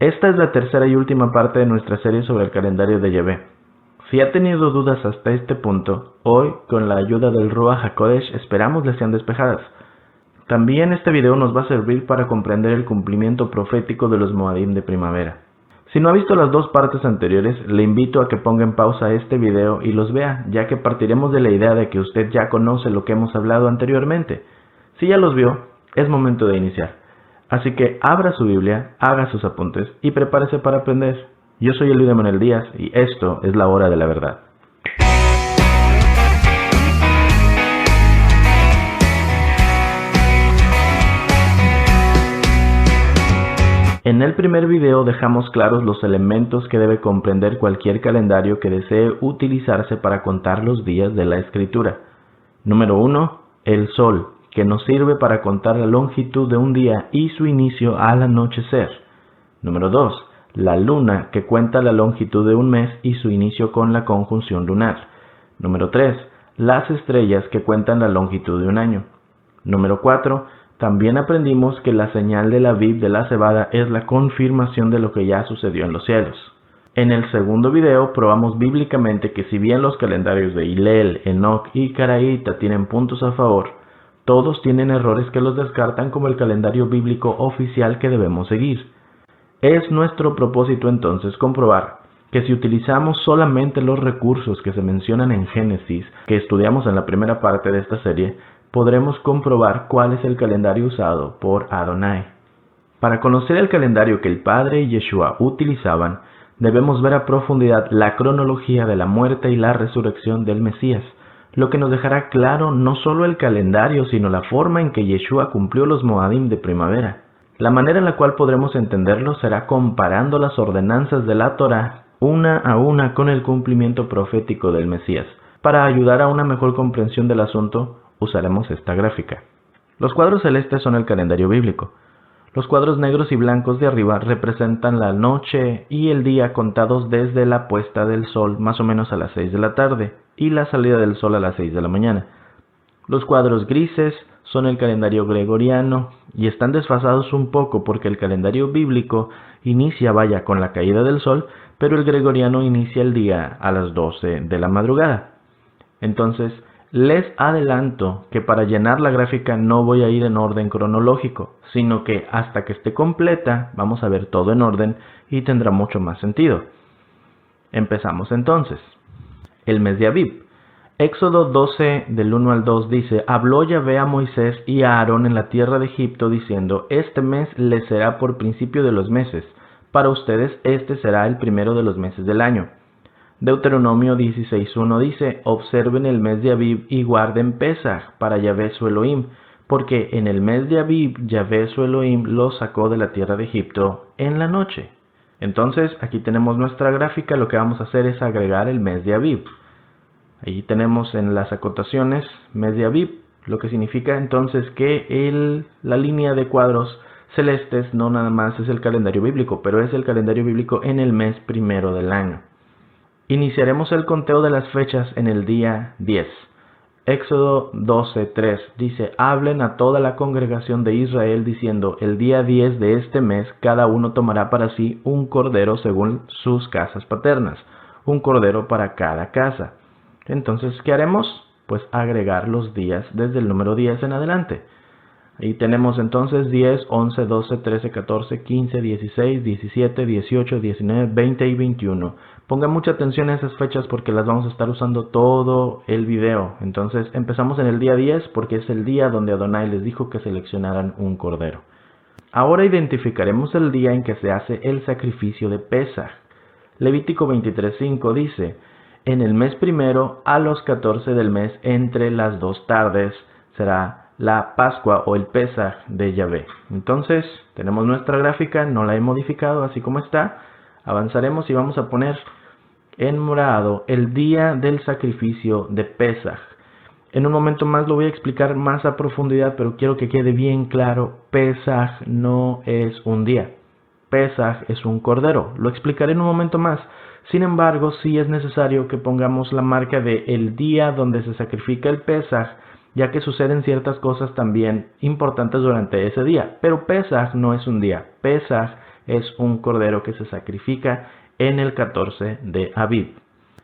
Esta es la tercera y última parte de nuestra serie sobre el calendario de Yahvé. Si ha tenido dudas hasta este punto, hoy, con la ayuda del Ruach HaKodesh, esperamos les sean despejadas. También este video nos va a servir para comprender el cumplimiento profético de los Moadim de primavera. Si no ha visto las dos partes anteriores, le invito a que ponga en pausa este video y los vea, ya que partiremos de la idea de que usted ya conoce lo que hemos hablado anteriormente. Si ya los vio, es momento de iniciar. Así que abra su Biblia, haga sus apuntes y prepárese para aprender. Yo soy Eliud Emanuel Díaz y esto es la hora de la verdad. En el primer video dejamos claros los elementos que debe comprender cualquier calendario que desee utilizarse para contar los días de la Escritura. Número 1. El Sol, que nos sirve para contar la longitud de un día y su inicio al anochecer. Número 2. La Luna, que cuenta la longitud de un mes y su inicio con la conjunción lunar. Número 3. Las estrellas, que cuentan la longitud de un año. Número 4. También aprendimos que la señal del Aviv de la cebada es la confirmación de lo que ya sucedió en los cielos. En el segundo video probamos bíblicamente que si bien los calendarios de Hillel, Enoch y Caraíta tienen puntos a favor, todos tienen errores que los descartan como el calendario bíblico oficial que debemos seguir. Es nuestro propósito entonces comprobar que si utilizamos solamente los recursos que se mencionan en Génesis, que estudiamos en la primera parte de esta serie, podremos comprobar cuál es el calendario usado por Adonai. Para conocer el calendario que el Padre y Yeshua utilizaban, debemos ver a profundidad la cronología de la muerte y la resurrección del Mesías, lo que nos dejará claro no solo el calendario, sino la forma en que Yeshua cumplió los Moadim de primavera. La manera en la cual podremos entenderlo será comparando las ordenanzas de la Torá una a una con el cumplimiento profético del Mesías. Para ayudar a una mejor comprensión del asunto, usaremos esta gráfica. Los cuadros celestes son el calendario bíblico. Los cuadros negros y blancos de arriba representan la noche y el día contados desde la puesta del sol más o menos a las 6 de la tarde y la salida del sol a las 6 de la mañana. Los cuadros grises son el calendario gregoriano y están desfasados un poco porque el calendario bíblico inicia con la caída del sol, pero el gregoriano inicia el día a las 12 de la madrugada. Entonces, les adelanto que para llenar la gráfica no voy a ir en orden cronológico, sino que hasta que esté completa vamos a ver todo en orden y tendrá mucho más sentido. Empezamos entonces. El mes de Aviv. Éxodo 12 del 1 al 2 dice: Habló Yahvé a Moisés y a Aarón en la tierra de Egipto diciendo: Este mes les será por principio de los meses. Para ustedes este será el primero de los meses del año. Deuteronomio 16:1 dice: Observen el mes de Aviv y guarden Pesaj para Yahvé su Elohim, porque en el mes de Aviv Yahvé su Elohim los sacó de la tierra de Egipto en la noche. Entonces aquí tenemos nuestra gráfica. Lo que vamos a hacer es agregar el mes de Aviv. Ahí tenemos en las acotaciones mes de Aviv, lo que significa entonces que la línea de cuadros celestes no nada más es el calendario bíblico, pero es el calendario bíblico en el mes primero del año. Iniciaremos el conteo de las fechas en el día 10. Éxodo 12:3 dice: Hablen a toda la congregación de Israel diciendo: El día 10 de este mes cada uno tomará para sí un cordero según sus casas paternas, un cordero para cada casa. Entonces, ¿qué haremos? Pues agregar los días desde el número 10 en adelante. Ahí tenemos entonces 10, 11, 12, 13, 14, 15, 16, 17, 18, 19, 20 y 21. Pongan mucha atención a esas fechas porque las vamos a estar usando todo el video. Entonces empezamos en el día 10 porque es el día donde Adonai les dijo que seleccionaran un cordero. Ahora identificaremos el día en que se hace el sacrificio de Pesaj. Levítico 23:5 dice: En el mes primero, a los 14 del mes, entre las 2 tardes, será la Pascua o el Pesaj de Yahvé. Entonces, tenemos nuestra gráfica, no la he modificado así como está. Avanzaremos y vamos a poner en morado el día del sacrificio de Pesaj. En un momento más lo voy a explicar más a profundidad, pero quiero que quede bien claro: Pesaj no es un día. Pesaj es un cordero. Lo explicaré en un momento más. Sin embargo, sí es necesario que pongamos la marca de el día donde se sacrifica el Pesaj, ya que suceden ciertas cosas también importantes durante ese día. Pero Pesaj no es un día. Pesaj es un cordero que se sacrifica en el 14 de Aviv.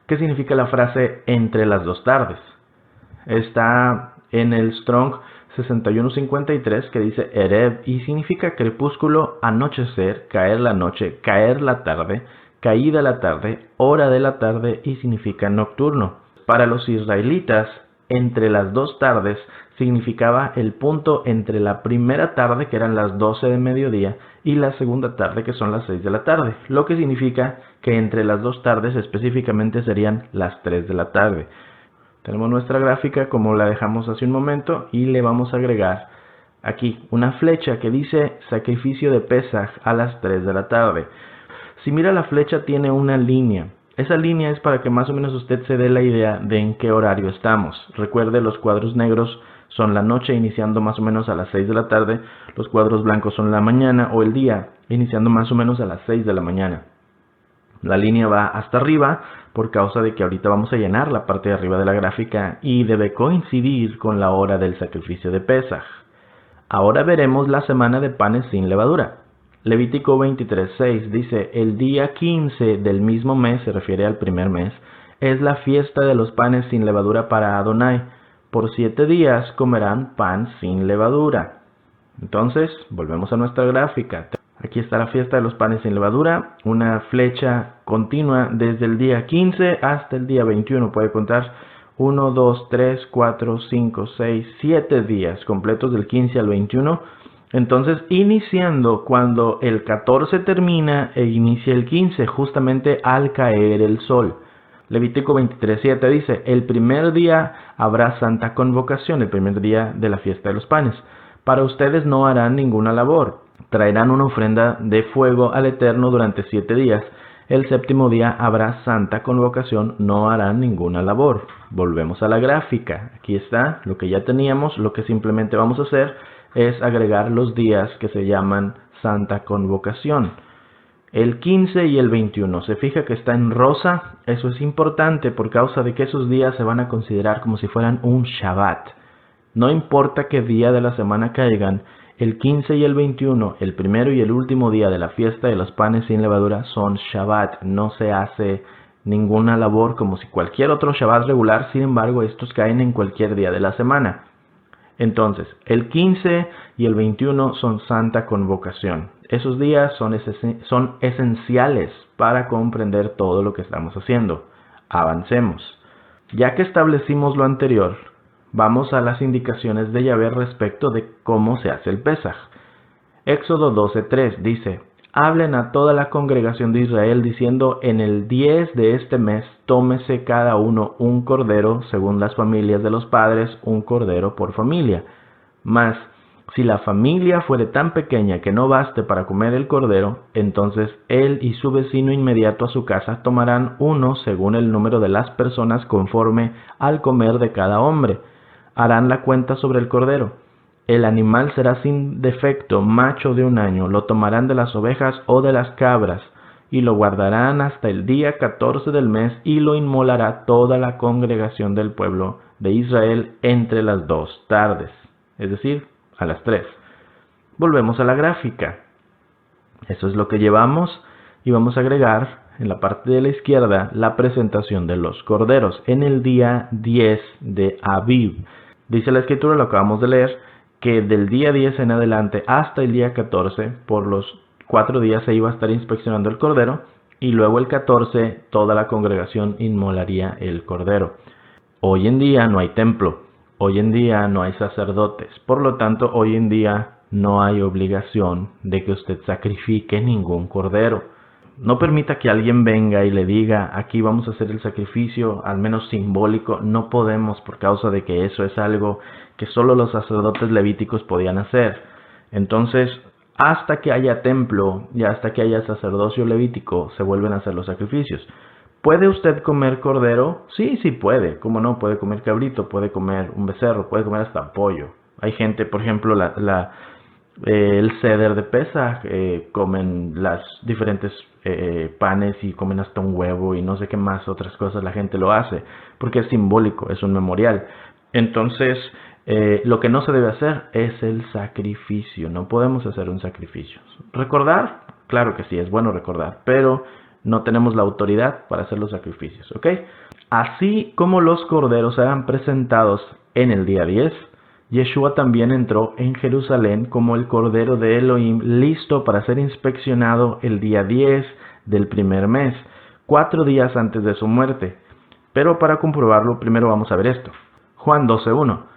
¿Qué significa la frase entre las dos tardes? Está en el Strong 6153 que dice Erev y significa crepúsculo, anochecer, caer la noche, caer la tarde, caída la tarde, hora de la tarde y significa nocturno. Para los israelitas, entre las dos tardes significaba el punto entre la primera tarde, que eran las 12 de mediodía, y la segunda tarde, que son las 6 de la tarde, lo que significa que entre las dos tardes específicamente serían las 3 de la tarde. Tenemos nuestra gráfica como la dejamos hace un momento y le vamos a agregar aquí una flecha que dice sacrificio de Pesaj a las 3 de la tarde. Si mira la flecha tiene una línea. Esa línea es para que más o menos usted se dé la idea de en qué horario estamos. Recuerde, los cuadros negros son la noche iniciando más o menos a las 6 de la tarde. Los cuadros blancos son la mañana o el día iniciando más o menos a las 6 de la mañana. La línea va hasta arriba por causa de que ahorita vamos a llenar la parte de arriba de la gráfica y debe coincidir con la hora del sacrificio de Pesaj. Ahora veremos la semana de panes sin levadura. Levítico 23:6 dice, el día 15 del mismo mes, se refiere al primer mes, es la fiesta de los panes sin levadura para Adonai. Por 7 días comerán pan sin levadura. Entonces, volvemos a nuestra gráfica. Aquí está la fiesta de los panes sin levadura, una flecha continua desde el día 15 hasta el día 21. Puede contar 1, 2, 3, 4, 5, 6, 7 días completos del 15 al 21. Entonces, iniciando cuando el 14 termina e inicia el 15, justamente al caer el sol. Levítico 23:7 dice, el primer día habrá santa convocación, el primer día de la fiesta de los panes. Para ustedes no harán ninguna labor. Traerán una ofrenda de fuego al Eterno durante 7 días. El séptimo día habrá santa convocación, no harán ninguna labor. Volvemos a la gráfica. Aquí está lo que ya teníamos. Lo que simplemente vamos a hacer es agregar los días que se llaman santa convocación. El 15 y el 21. Se fija que está en rosa. Eso es importante por causa de que esos días se van a considerar como si fueran un Shabbat. No importa qué día de la semana caigan, el 15 y el 21, el primero y el último día de la fiesta de los panes sin levadura son Shabbat. No se hace ninguna labor como si cualquier otro Shabbat regular, sin embargo estos caen en cualquier día de la semana. Entonces, el 15 y el 21 son santa convocación. Esos días son esenciales para comprender todo lo que estamos haciendo. Avancemos. Ya que establecimos lo anterior, vamos a las indicaciones de Yahvé respecto de cómo se hace el Pesaj. Éxodo 12:3 dice, hablen a toda la congregación de Israel diciendo, en el 10 de este mes tómese cada uno un cordero según las familias de los padres, un cordero por familia. Mas, si la familia fuere tan pequeña que no baste para comer el cordero, entonces él y su vecino inmediato a su casa tomarán uno según el número de las personas conforme al comer de cada hombre. Harán la cuenta sobre el cordero. El animal será sin defecto, macho de 1 año, lo tomarán de las ovejas o de las cabras, y lo guardarán hasta el día 14 del mes, y lo inmolará toda la congregación del pueblo de Israel entre las 2 tardes, es decir, a las 3. Volvemos a la gráfica. Eso es lo que llevamos, y vamos a agregar en la parte de la izquierda la presentación de los corderos en el día 10 de Aviv. Dice la escritura, lo acabamos de leer, que del día 10 en adelante hasta el día 14, por los 4 días se iba a estar inspeccionando el cordero, y luego el 14 toda la congregación inmolaría el cordero. Hoy en día no hay templo, hoy en día no hay sacerdotes, por lo tanto hoy en día no hay obligación de que usted sacrifique ningún cordero. No permita que alguien venga y le diga, aquí vamos a hacer el sacrificio, al menos simbólico. No podemos, por causa de que eso es algo que solo los sacerdotes levíticos podían hacer. Entonces, hasta que haya templo y hasta que haya sacerdocio levítico, se vuelven a hacer los sacrificios. ¿Puede usted comer cordero? Sí, sí puede. ¿Cómo no? Puede comer cabrito, puede comer un becerro, puede comer hasta pollo. Hay gente, por ejemplo, el ceder de Pesaj, comen las diferentes panes y comen hasta un huevo y no sé qué más otras cosas. La gente lo hace porque es simbólico, es un memorial. Entonces, lo que no se debe hacer es el sacrificio. No podemos hacer un sacrificio. Recordar, claro que sí, es bueno recordar, pero no tenemos la autoridad para hacer los sacrificios, ¿ok? Así como los corderos eran presentados en el día 10, Yeshua también entró en Jerusalén como el Cordero de Elohim, listo para ser inspeccionado el día 10 del primer mes, 4 días antes de su muerte. Pero para comprobarlo, primero vamos a ver esto. Juan 12:1.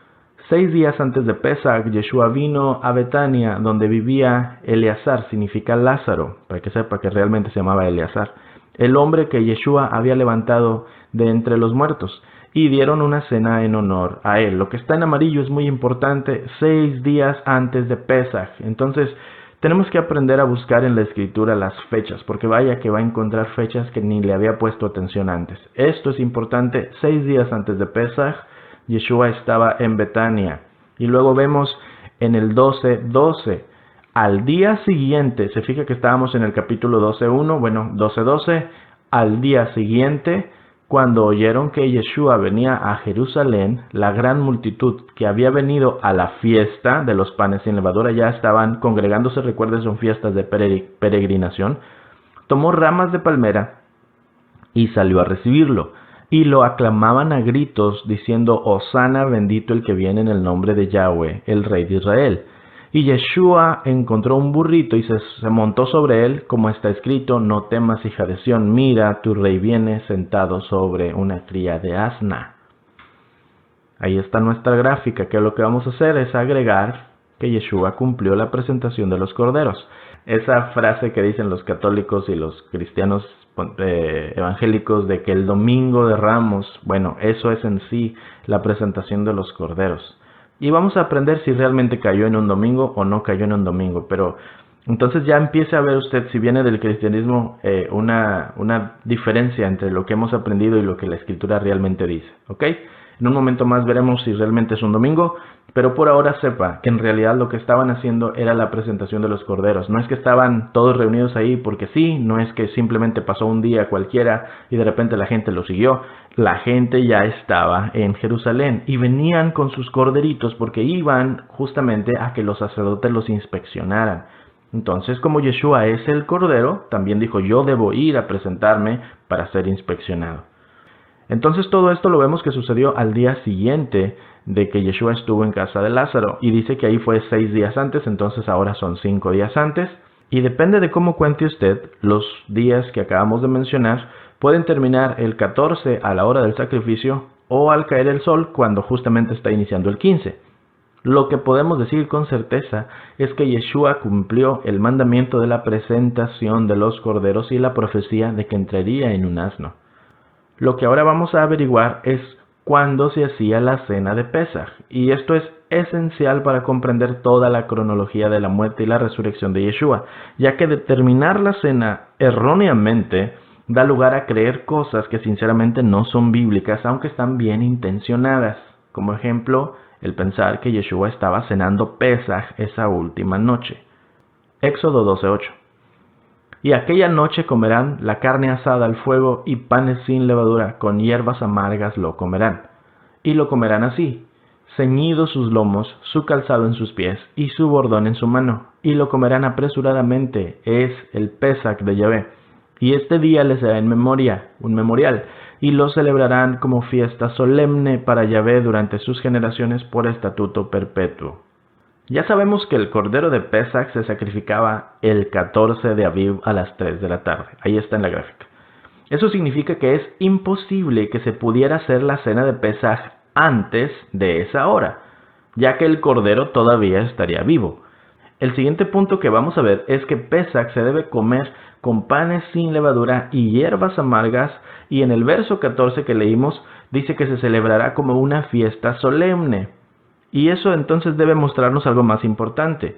6 días antes de Pesach, Yeshua vino a Betania, donde vivía Eleazar, significa Lázaro, para que sepa que realmente se llamaba Eleazar, el hombre que Yeshua había levantado de entre los muertos, y dieron una cena en honor a él. Lo que está en amarillo es muy importante, 6 días antes de Pesach. Entonces, tenemos que aprender a buscar en la escritura las fechas, porque vaya que va a encontrar fechas que ni le había puesto atención antes. Esto es importante, 6 días antes de Pesach, Yeshua estaba en Betania. Y luego vemos en el 12:12, al día siguiente, se fija que estábamos en el capítulo 12:1, bueno, 12:12, al día siguiente, cuando oyeron que Yeshua venía a Jerusalén, la gran multitud que había venido a la fiesta de los panes sin levadura, ya estaban congregándose, recuerden, son fiestas de peregrinación, tomó ramas de palmera y salió a recibirlo. Y lo aclamaban a gritos, diciendo, Hosana, bendito el que viene en el nombre de Yahweh, el Rey de Israel. Y Yeshua encontró un burrito y se montó sobre él, como está escrito, no temas, hija de Sión, mira, tu rey viene sentado sobre una cría de asna. Ahí está nuestra gráfica, que lo que vamos a hacer es agregar que Yeshua cumplió la presentación de los corderos. Esa frase que dicen los católicos y los cristianos evangélicos de que el domingo de Ramos, bueno, eso es en sí la presentación de los corderos. Y vamos a aprender si realmente cayó en un domingo o no cayó en un domingo. Pero entonces ya empiece a ver usted, si viene del cristianismo, una diferencia entre lo que hemos aprendido y lo que la escritura realmente dice. ¿Ok? En un momento más veremos si realmente es un domingo. Pero por ahora sepa que en realidad lo que estaban haciendo era la presentación de los corderos. No es que estaban todos reunidos ahí porque sí, no es que simplemente pasó un día cualquiera y de repente la gente lo siguió. La gente ya estaba en Jerusalén y venían con sus corderitos porque iban justamente a que los sacerdotes los inspeccionaran. Entonces, como Yeshua es el cordero, también dijo, yo debo ir a presentarme para ser inspeccionado. Entonces todo esto lo vemos que sucedió al día siguiente de que Yeshua estuvo en casa de Lázaro. Y dice que ahí fue 6 días antes, entonces ahora son 5 días antes. Y depende de cómo cuente usted, los días que acabamos de mencionar pueden terminar el 14 a la hora del sacrificio o al caer el sol cuando justamente está iniciando el 15. Lo que podemos decir con certeza es que Yeshua cumplió el mandamiento de la presentación de los corderos y la profecía de que entraría en un asno. Lo que ahora vamos a averiguar es cuándo se hacía la cena de Pesaj, y esto es esencial para comprender toda la cronología de la muerte y la resurrección de Yeshua, ya que determinar la cena erróneamente da lugar a creer cosas que sinceramente no son bíblicas, aunque están bien intencionadas. Como ejemplo, el pensar que Yeshua estaba cenando Pesaj esa última noche. Éxodo 12:8. Y aquella noche comerán la carne asada al fuego y panes sin levadura, con hierbas amargas lo comerán. Y lo comerán así, ceñidos sus lomos, su calzado en sus pies y su bordón en su mano. Y lo comerán apresuradamente, es el Pesach de Yahvé. Y este día les será en memoria, un memorial, y lo celebrarán como fiesta solemne para Yahvé durante sus generaciones por estatuto perpetuo. Ya sabemos que el cordero de Pesach se sacrificaba el 14 de Aviv a las 3 de la tarde. Ahí está en la gráfica. Eso significa que es imposible que se pudiera hacer la cena de Pesach antes de esa hora, ya que el cordero todavía estaría vivo. El siguiente punto que vamos a ver es que Pesach se debe comer con panes sin levadura y hierbas amargas, y en el verso 14 que leímos dice que se celebrará como una fiesta solemne. Y eso entonces debe mostrarnos algo más importante.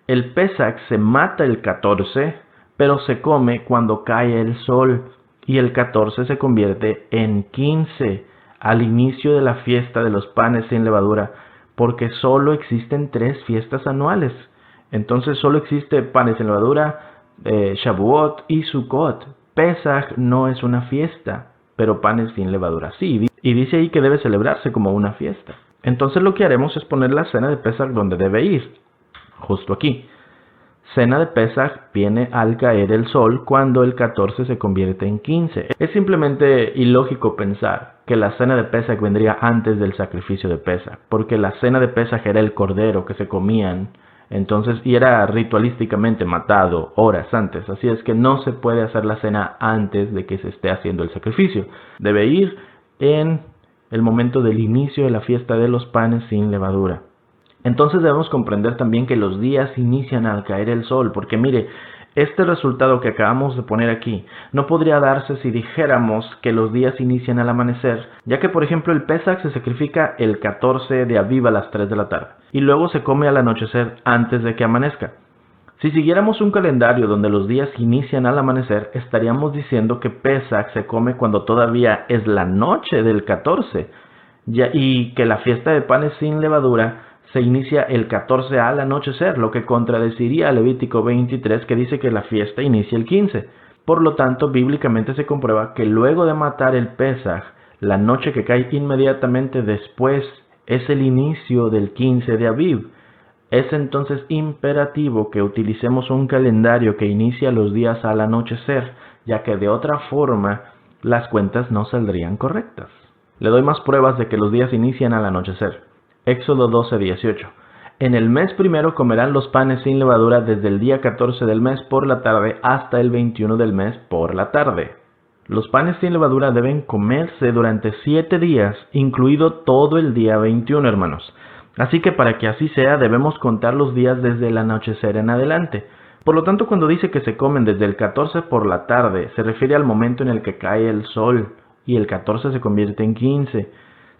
El Pesach se mata el 14, pero se come cuando cae el sol, y el 14 se convierte en 15, al inicio de la fiesta de los panes sin levadura, porque solo existen 3 fiestas anuales. Entonces solo existe panes sin levadura, Shavuot y Sukkot. Pesach no es una fiesta, pero panes sin levadura sí, y dice ahí que debe celebrarse como una fiesta. Entonces lo que haremos es poner la cena de Pesach donde debe ir, justo aquí. Cena de Pesaj viene al caer el sol cuando el 14 se convierte en 15. Es simplemente ilógico pensar que la cena de Pesaj vendría antes del sacrificio de Pesaj, porque la cena de Pesaj era el cordero que se comían, entonces, y era ritualísticamente matado horas antes, así es que no se puede hacer la cena antes de que se esté haciendo el sacrificio. Debe ir en el momento del inicio de la fiesta de los panes sin levadura. Entonces debemos comprender también que los días inician al caer el sol, porque mire, este resultado que acabamos de poner aquí no podría darse si dijéramos que los días inician al amanecer, ya que por ejemplo el Pesaj se sacrifica el 14 de Aviv a las 3 de la tarde, y luego se come al anochecer antes de que amanezca. Si siguiéramos un calendario donde los días inician al amanecer, estaríamos diciendo que Pesaj se come cuando todavía es la noche del 14, y que la fiesta de panes sin levadura se inicia el 14 al anochecer, lo que contradeciría a Levítico 23 que dice que la fiesta inicia el 15. Por lo tanto, bíblicamente se comprueba que luego de matar el Pesaj, la noche que cae inmediatamente después es el inicio del 15 de Aviv. Es entonces imperativo que utilicemos un calendario que inicia los días al anochecer, ya que de otra forma las cuentas no saldrían correctas. Le doy más pruebas de que los días inician al anochecer. Éxodo 12:18. En el mes primero comerán los panes sin levadura desde el día 14 del mes por la tarde hasta el 21 del mes por la tarde. Los panes sin levadura deben comerse durante 7 días, incluido todo el día 21, hermanos. Así que para que así sea, debemos contar los días desde el anochecer en adelante. Por lo tanto, cuando dice que se comen desde el 14 por la tarde, se refiere al momento en el que cae el sol, y el 14 se convierte en 15.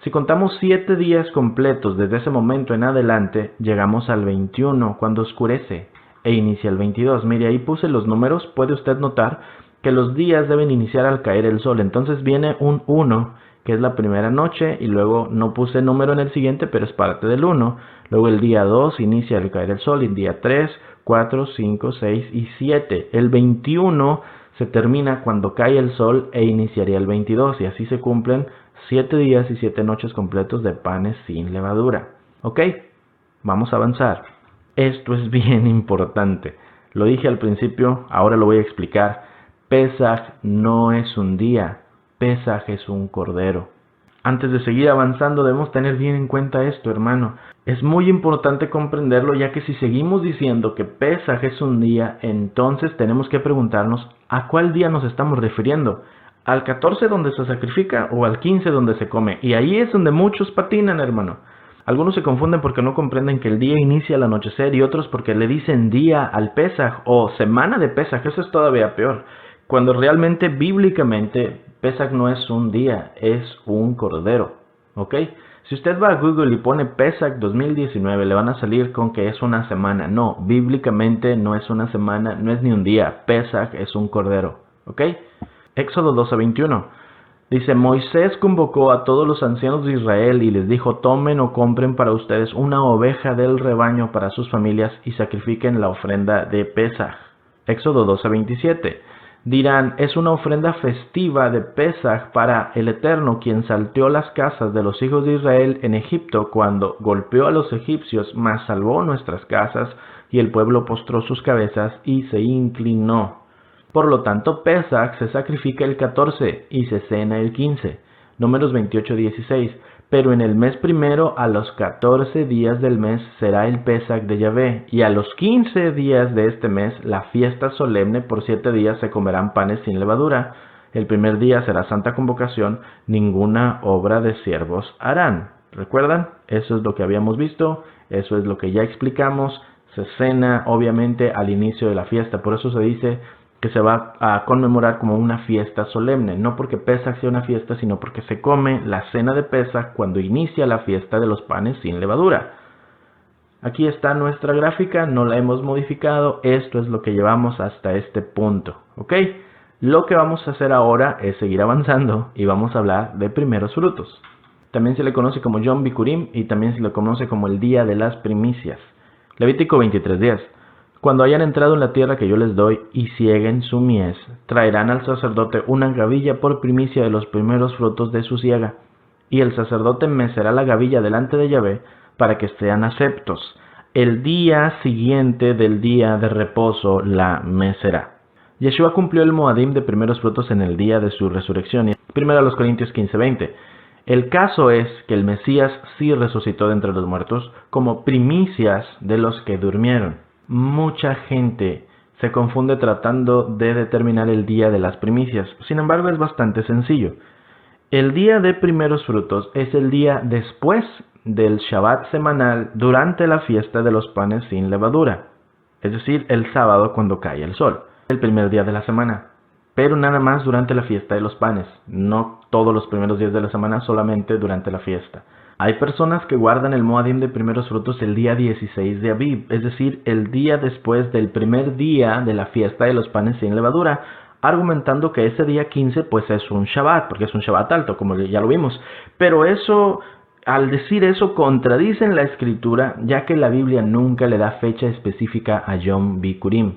Si contamos 7 días completos desde ese momento en adelante, llegamos al 21 cuando oscurece e inicia el 22. Mire, ahí puse los números, puede usted notar que los días deben iniciar al caer el sol. Entonces viene un 1, que es la primera noche, y luego no puse número en el siguiente, pero es parte del 1. Luego el día 2 inicia al caer el sol, y el día 3, 4, 5, 6 y 7. El 21 se termina cuando cae el sol e iniciaría el 22, y así se cumplen 7 días y 7 noches completos de panes sin levadura. ¿Ok? Vamos a avanzar. Esto es bien importante. Lo dije al principio, ahora lo voy a explicar. Pesaj no es un día, Pesaj es un cordero. Antes de seguir avanzando debemos tener bien en cuenta esto, hermano. Es muy importante comprenderlo, ya que si seguimos diciendo que Pesaj es un día, entonces tenemos que preguntarnos ¿a cuál día nos estamos refiriendo? ¿Al 14 donde se sacrifica o al 15 donde se come? Y ahí es donde muchos patinan, hermano. Algunos se confunden porque no comprenden que el día inicia al anochecer, y otros porque le dicen día al Pesaj o semana de Pesaj. Eso es todavía peor. Cuando realmente, bíblicamente, Pesaj no es un día, es un cordero. ¿Ok? Si usted va a Google y pone Pesaj 2019, le van a salir con que es una semana. No, bíblicamente no es una semana, no es ni un día. Pesaj es un cordero. ¿Ok? Éxodo 12:21. Dice, Moisés convocó a todos los ancianos de Israel y les dijo, tomen o compren para ustedes una oveja del rebaño para sus familias y sacrifiquen la ofrenda de Pesaj. Éxodo 12:27. Dirán, es una ofrenda festiva de Pesaj para el Eterno, quien salteó las casas de los hijos de Israel en Egipto cuando golpeó a los egipcios, mas salvó nuestras casas, y el pueblo postró sus cabezas y se inclinó. Por lo tanto, Pesaj se sacrifica el 14 y se cena el 15. Números 28:16. Pero en el mes primero, a los 14 días del mes, será el Pesaj de Yahvé. Y a los 15 días de este mes, la fiesta solemne, por 7 días se comerán panes sin levadura. El primer día será santa convocación, ninguna obra de siervos harán. ¿Recuerdan? Eso es lo que habíamos visto, eso es lo que ya explicamos. Se cena, obviamente, al inicio de la fiesta. Por eso se dice que se va a conmemorar como una fiesta solemne, no porque Pesaj sea una fiesta, sino porque se come la cena de Pesaj cuando inicia la fiesta de los panes sin levadura. Aquí está nuestra gráfica, no la hemos modificado, esto es lo que llevamos hasta este punto, ¿ok? Lo que vamos a hacer ahora es seguir avanzando y vamos a hablar de primeros frutos. También se le conoce como Yom Bikurim y también se le conoce como el Día de las Primicias. Levítico 23:10. Cuando hayan entrado en la tierra que yo les doy y cieguen su mies, traerán al sacerdote una gavilla por primicia de los primeros frutos de su siega. Y el sacerdote mecerá la gavilla delante de Yahvé para que sean aceptos. el día siguiente del día de reposo la meserá. Yeshua cumplió el Moadim de primeros frutos en el día de su resurrección. 1 Corintios 15:20. El caso es que el Mesías sí resucitó de entre los muertos como primicias de los que durmieron. Mucha gente se confunde tratando de determinar el día de las primicias. Sin embargo, es bastante sencillo. El día de primeros frutos es el día después del Shabbat semanal durante la fiesta de los panes sin levadura, es decir, el sábado cuando cae el sol, el primer día de la semana, pero nada más durante la fiesta de los panes, no todos los primeros días de la semana, solamente durante la fiesta. Hay personas que guardan el Moadim de primeros frutos el día 16 de Aviv, es decir, el día después del primer día de la fiesta de los panes sin levadura, argumentando que ese día 15 pues es un Shabbat, porque es un Shabbat alto, como ya lo vimos. Pero eso, al decir eso, contradicen la Escritura, ya que la Biblia nunca le da fecha específica a Yom Bikurim.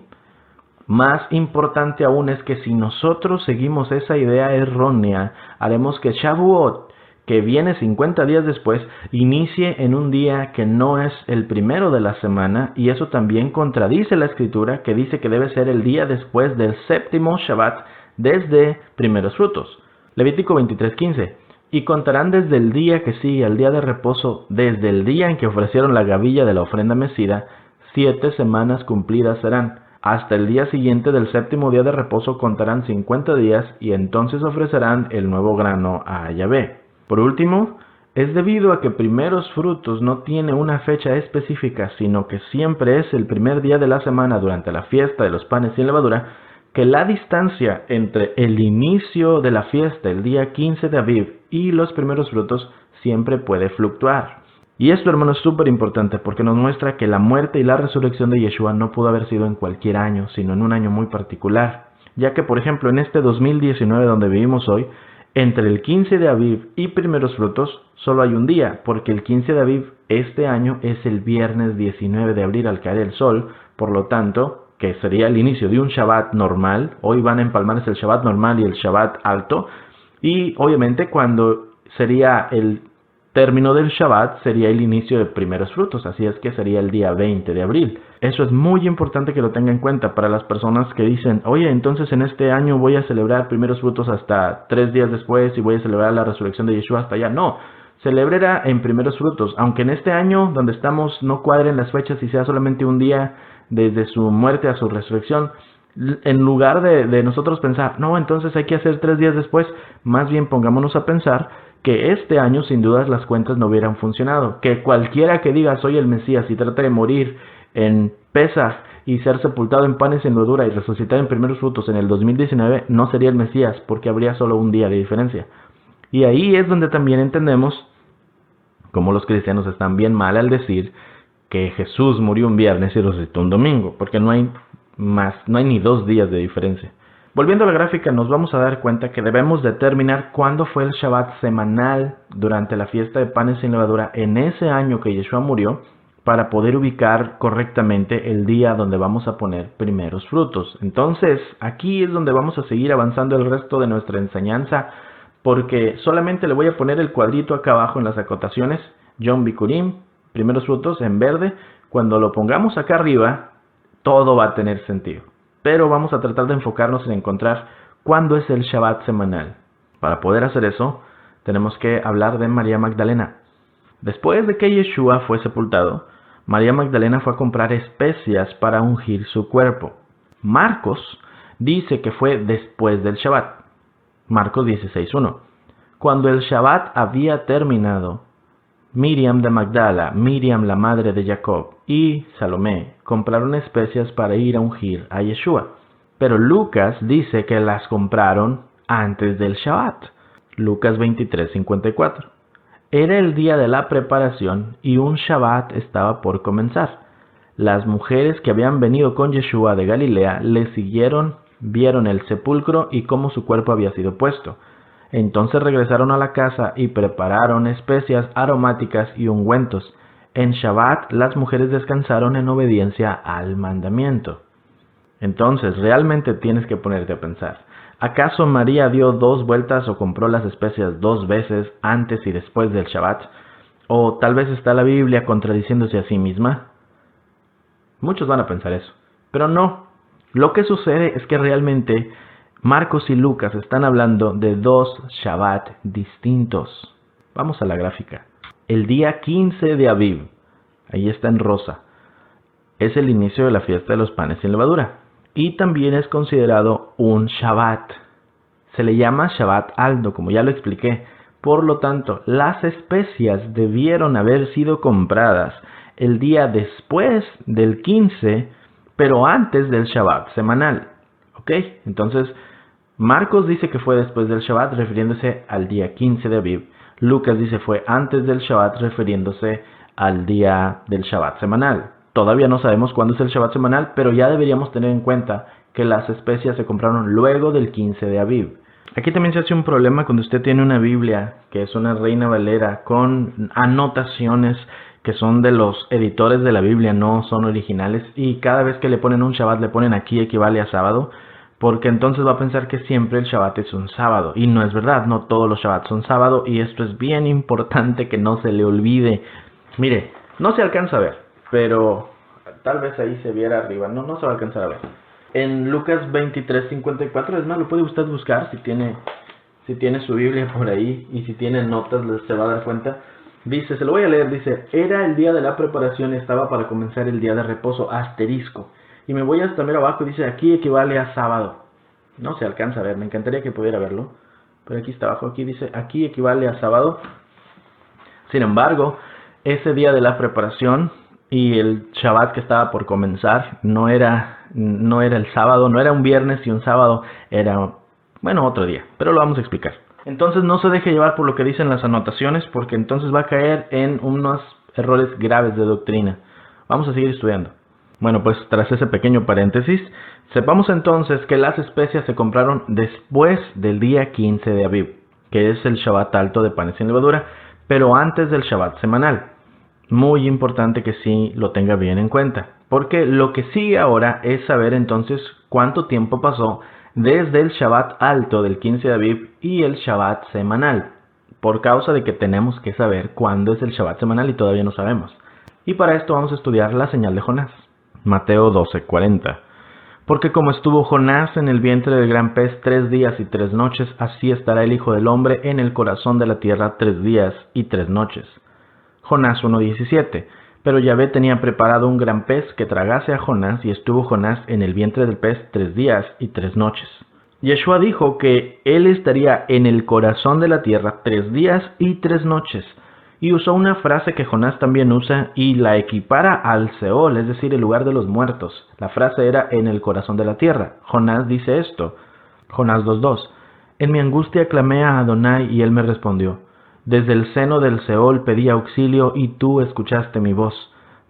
Más importante aún es que si nosotros seguimos esa idea errónea, haremos que Shavuot, que viene 50 días después, inicie en un día que no es el primero de la semana, y eso también contradice la Escritura, que dice que debe ser el día después del séptimo Shabbat desde primeros frutos. Levítico 23:15. Y contarán desde el día que sigue al día de reposo, desde el día en que ofrecieron la gavilla de la ofrenda mecida, 7 semanas cumplidas serán. Hasta el día siguiente del séptimo día de reposo contarán 50 días, y entonces ofrecerán el nuevo grano a Yahvé. Por último, es debido a que primeros frutos no tiene una fecha específica, sino que siempre es el primer día de la semana durante la fiesta de los panes sin levadura, que la distancia entre el inicio de la fiesta, el día 15 de Aviv, y los primeros frutos siempre puede fluctuar. Y esto, hermano, es súper importante porque nos muestra que la muerte y la resurrección de Yeshua no pudo haber sido en cualquier año, sino en un año muy particular. Ya que, por ejemplo, en este 2019 donde vivimos hoy, entre el 15 de Aviv y primeros frutos solo hay un día, porque el 15 de Aviv este año es el viernes 19 de abril al caer el sol, por lo tanto, que sería el inicio de un Shabbat normal. Hoy van a empalmarse el Shabbat normal y el Shabbat alto, y obviamente cuando sería el término del Shabbat sería el inicio de primeros frutos, así es que sería el día 20 de abril. Eso es muy importante que lo tenga en cuenta para las personas que dicen, oye, entonces en este año voy a celebrar primeros frutos hasta 3 días después y voy a celebrar la resurrección de Yeshua hasta allá. No, celebra en primeros frutos, aunque en este año donde estamos no cuadren las fechas y sea solamente un día desde su muerte a su resurrección. En lugar de nosotros pensar, no, entonces hay que hacer 3 días después, más bien pongámonos a pensar que este año sin dudas las cuentas no hubieran funcionado, que cualquiera que diga soy el Mesías y trate de morir en Pesaj y ser sepultado en panes sin levadura y resucitar en primeros frutos en el 2019 no sería el Mesías, porque habría solo un día de diferencia. Y ahí es donde también entendemos cómo los cristianos están bien mal al decir que Jesús murió un viernes y resucitó un domingo, porque no hay ni 2 días de diferencia. Volviendo a la gráfica, nos vamos a dar cuenta que debemos determinar cuándo fue el Shabbat semanal durante la fiesta de panes sin levadura en ese año que Yeshua murió, para poder ubicar correctamente el día donde vamos a poner primeros frutos. Entonces, aquí es donde vamos a seguir avanzando el resto de nuestra enseñanza, porque solamente le voy a poner el cuadrito acá abajo en las acotaciones, Yom Bikurim, primeros frutos en verde. Cuando lo pongamos acá arriba, todo va a tener sentido. Pero vamos a tratar de enfocarnos en encontrar cuándo es el Shabbat semanal. Para poder hacer eso, tenemos que hablar de María Magdalena. Después de que Yeshua fue sepultado, María Magdalena fue a comprar especias para ungir su cuerpo. Marcos dice que fue después del Shabbat. Marcos 16:1. Cuando el Shabbat había terminado, Miriam de Magdala, Miriam la madre de Jacob y Salomé compraron especias para ir a ungir a Yeshua. Pero Lucas dice que las compraron antes del Shabbat. Lucas 23:54. Era el día de la preparación y un Shabbat estaba por comenzar. Las mujeres que habían venido con Yeshua de Galilea le siguieron, vieron el sepulcro y cómo su cuerpo había sido puesto. Entonces regresaron a la casa y prepararon especias aromáticas y ungüentos. En Shabbat las mujeres descansaron en obediencia al mandamiento. Entonces realmente tienes que ponerte a pensar. ¿Acaso María dio 2 vueltas o compró las especias 2 veces antes y después del Shabbat? ¿O tal vez está la Biblia contradiciéndose a sí misma? Muchos van a pensar eso, pero no. Lo que sucede es que realmente Marcos y Lucas están hablando de dos Shabbat distintos. Vamos a la gráfica. El día 15 de Aviv, ahí está en rosa, es el inicio de la fiesta de los panes sin levadura. Y también es considerado un Shabbat. Se le llama Shabbat alto, como ya lo expliqué. Por lo tanto, las especias debieron haber sido compradas el día después del 15, pero antes del Shabbat semanal. ¿Ok? Entonces, Marcos dice que fue después del Shabbat, refiriéndose al día 15 de Aviv. Lucas dice fue antes del Shabbat, refiriéndose al día del Shabbat semanal. Todavía no sabemos cuándo es el Shabbat semanal, pero ya deberíamos tener en cuenta que las especias se compraron luego del 15 de Aviv. Aquí también se hace un problema cuando usted tiene una Biblia, que es una Reina Valera, con anotaciones que son de los editores de la Biblia, no son originales, y cada vez que le ponen un Shabbat le ponen aquí equivale a sábado, porque entonces va a pensar que siempre el Shabbat es un sábado, y no es verdad, no todos los Shabbats son sábado, y esto es bien importante que no se le olvide. Mire, no se alcanza a ver, pero tal vez ahí se viera arriba, no se va a alcanzar a ver. En Lucas 23:54, es más, lo puede usted buscar si tiene su Biblia por ahí, y si tiene notas se va a dar cuenta. Dice, se lo voy a leer, dice, era el día de la preparación y estaba para comenzar el día de reposo, asterisco. Y me voy hasta mero abajo y dice, aquí equivale a sábado. No se alcanza a ver, me encantaría que pudiera verlo. Pero aquí está abajo, aquí dice, aquí equivale a sábado. Sin embargo, ese día de la preparación y el Shabbat que estaba por comenzar no era el sábado, no era un viernes y un sábado, era, bueno, otro día. Pero lo vamos a explicar. Entonces no se deje llevar por lo que dicen las anotaciones, porque entonces va a caer en unos errores graves de doctrina. Vamos a seguir estudiando. Bueno, pues tras ese pequeño paréntesis, sepamos entonces que las especias se compraron después del día 15 de Aviv, que es el Shabbat alto de panes sin levadura, pero antes del Shabbat semanal. Muy importante que sí lo tenga bien en cuenta, porque lo que sigue ahora es saber entonces cuánto tiempo pasó desde el Shabbat alto del 15 de Aviv y el Shabbat semanal, por causa de que tenemos que saber cuándo es el Shabbat semanal y todavía no sabemos. Y para esto vamos a estudiar la señal de Jonás. Mateo 12:40. Porque como estuvo Jonás en el vientre del gran pez 3 días y 3 noches, así estará el Hijo del Hombre en el corazón de la tierra 3 días y 3 noches. Jonás 1:17. Pero Yahvé tenía preparado un gran pez que tragase a Jonás, y estuvo Jonás en el vientre del pez 3 días y 3 noches. Yeshua dijo que él estaría en el corazón de la tierra 3 días y 3 noches. Y usó una frase que Jonás también usa y la equipara al Seol, es decir, el lugar de los muertos. La frase era en el corazón de la tierra. Jonás dice esto, Jonás 2:2. En mi angustia clamé a Adonai y él me respondió. Desde el seno del Seol pedí auxilio y tú escuchaste mi voz,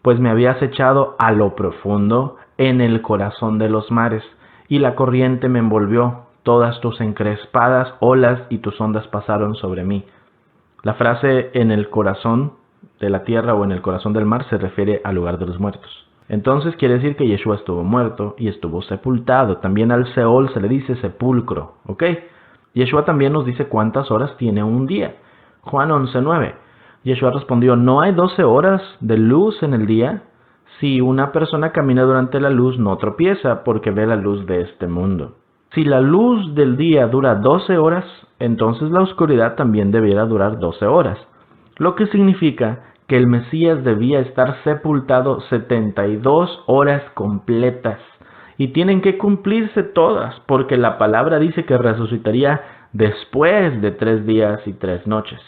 pues me habías echado a lo profundo en el corazón de los mares, y la corriente me envolvió, todas tus encrespadas olas y tus ondas pasaron sobre mí. La frase en el corazón de la tierra o en el corazón del mar se refiere al lugar de los muertos. Entonces quiere decir que Yeshua estuvo muerto y estuvo sepultado. También al Seol se le dice sepulcro, ¿ok? Yeshua también nos dice cuántas horas tiene un día. Juan 11:9. Yeshua respondió, ¿no hay 12 horas de luz en el día? Si una persona camina durante la luz no tropieza porque ve la luz de este mundo. Si la luz del día dura 12 horas, entonces la oscuridad también debiera durar 12 horas. Lo que significa que el Mesías debía estar sepultado 72 horas completas. Y tienen que cumplirse todas, porque la palabra dice que resucitaría después de 3 días y 3 noches.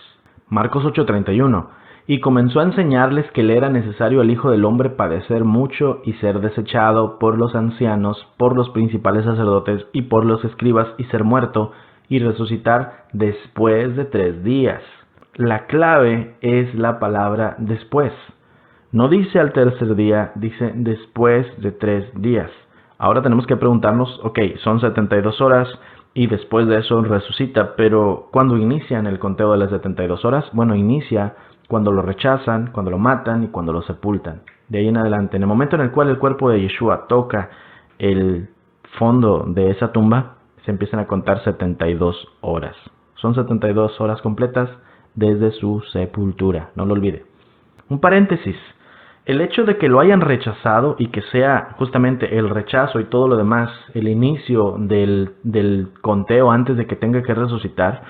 Marcos 8:31. Y comenzó a enseñarles que le era necesario al Hijo del Hombre padecer mucho y ser desechado por los ancianos, por los principales sacerdotes y por los escribas, y ser muerto y resucitar después de 3 días. La clave es la palabra después. No dice al tercer día, dice después de 3 días. Ahora tenemos que preguntarnos, ok, son 72 horas y después de eso resucita, pero ¿cuándo inicia en el conteo de las 72 horas? Bueno, inicia cuando lo rechazan, cuando lo matan y cuando lo sepultan. De ahí en adelante, en el momento en el cual el cuerpo de Yeshua toca el fondo de esa tumba, se empiezan a contar 72 horas. Son 72 horas completas desde su sepultura, no lo olvide. Un paréntesis. El hecho de que lo hayan rechazado y que sea justamente el rechazo y todo lo demás el inicio del conteo antes de que tenga que resucitar,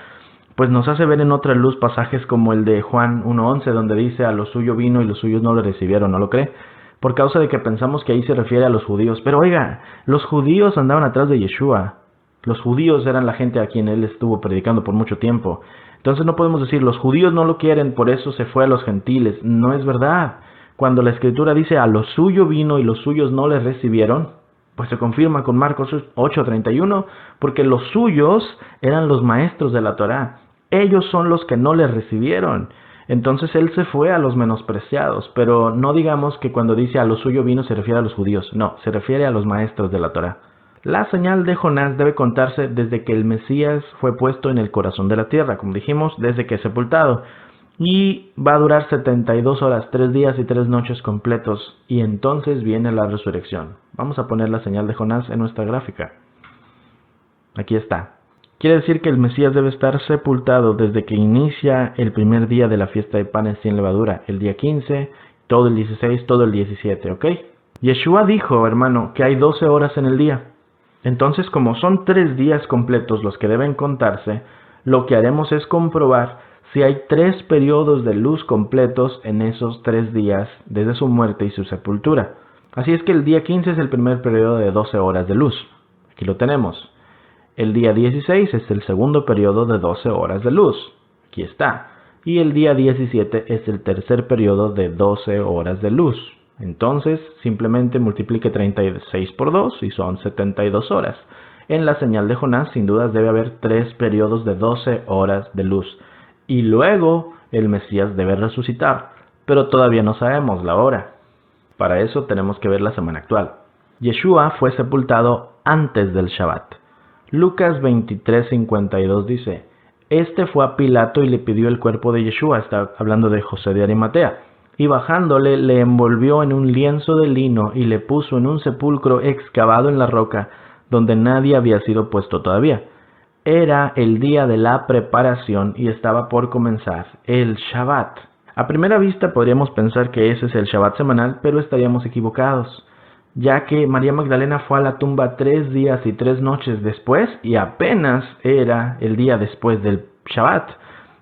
pues nos hace ver en otra luz pasajes como el de Juan 1:11, donde dice: a lo suyo vino y los suyos no le recibieron. ¿No lo cree? Por causa de que pensamos que ahí se refiere a los judíos. Pero oiga, los judíos andaban atrás de Yeshua. Los judíos eran la gente a quien él estuvo predicando por mucho tiempo. Entonces no podemos decir, los judíos no lo quieren, por eso se fue a los gentiles. No es verdad. Cuando la Escritura dice a lo suyo vino y los suyos no le recibieron, pues se confirma con Marcos 8:31, porque los suyos eran los maestros de la Torá. Ellos son los que no le recibieron. Entonces él se fue a los menospreciados, pero no digamos que cuando dice a lo suyo vino se refiere a los judíos. No, se refiere a los maestros de la Torá. La señal de Jonás debe contarse desde que el Mesías fue puesto en el corazón de la tierra, como dijimos, desde que es sepultado. Y va a durar 72 horas, 3 días y 3 noches completos, y entonces viene la resurrección. Vamos a poner la señal de Jonás en nuestra gráfica. Aquí está. Quiere decir que el Mesías debe estar sepultado desde que inicia el primer día de la fiesta de panes sin levadura, el día 15, todo el 16, todo el 17, ¿ok? Yeshua dijo, hermano, que hay 12 horas en el día. Entonces, como son 3 días completos los que deben contarse, lo que haremos es comprobar si hay 3 periodos de luz completos en esos 3 días desde su muerte y su sepultura. Así es que el día 15 es el primer periodo de 12 horas de luz. Aquí lo tenemos. El día 16 es el segundo periodo de 12 horas de luz. Aquí está. Y el día 17 es el tercer periodo de 12 horas de luz. Entonces, simplemente multiplique 36 por 2 y son 72 horas. En la señal de Jonás, sin dudas, debe haber 3 periodos de 12 horas de luz. Y luego el Mesías debe resucitar, pero todavía no sabemos la hora. Para eso tenemos que ver la semana actual. Yeshua fue sepultado antes del Shabbat. Lucas 23:52 dice: este fue a Pilato y le pidió el cuerpo de Yeshua, está hablando de José de Arimatea, y bajándole le envolvió en un lienzo de lino y le puso en un sepulcro excavado en la roca, donde nadie había sido puesto todavía. Era el día de la preparación y estaba por comenzar el Shabbat. A primera vista podríamos pensar que ese es el Shabbat semanal, pero estaríamos equivocados, ya que María Magdalena fue a la tumba 3 días y 3 noches después y apenas era el día después del Shabbat,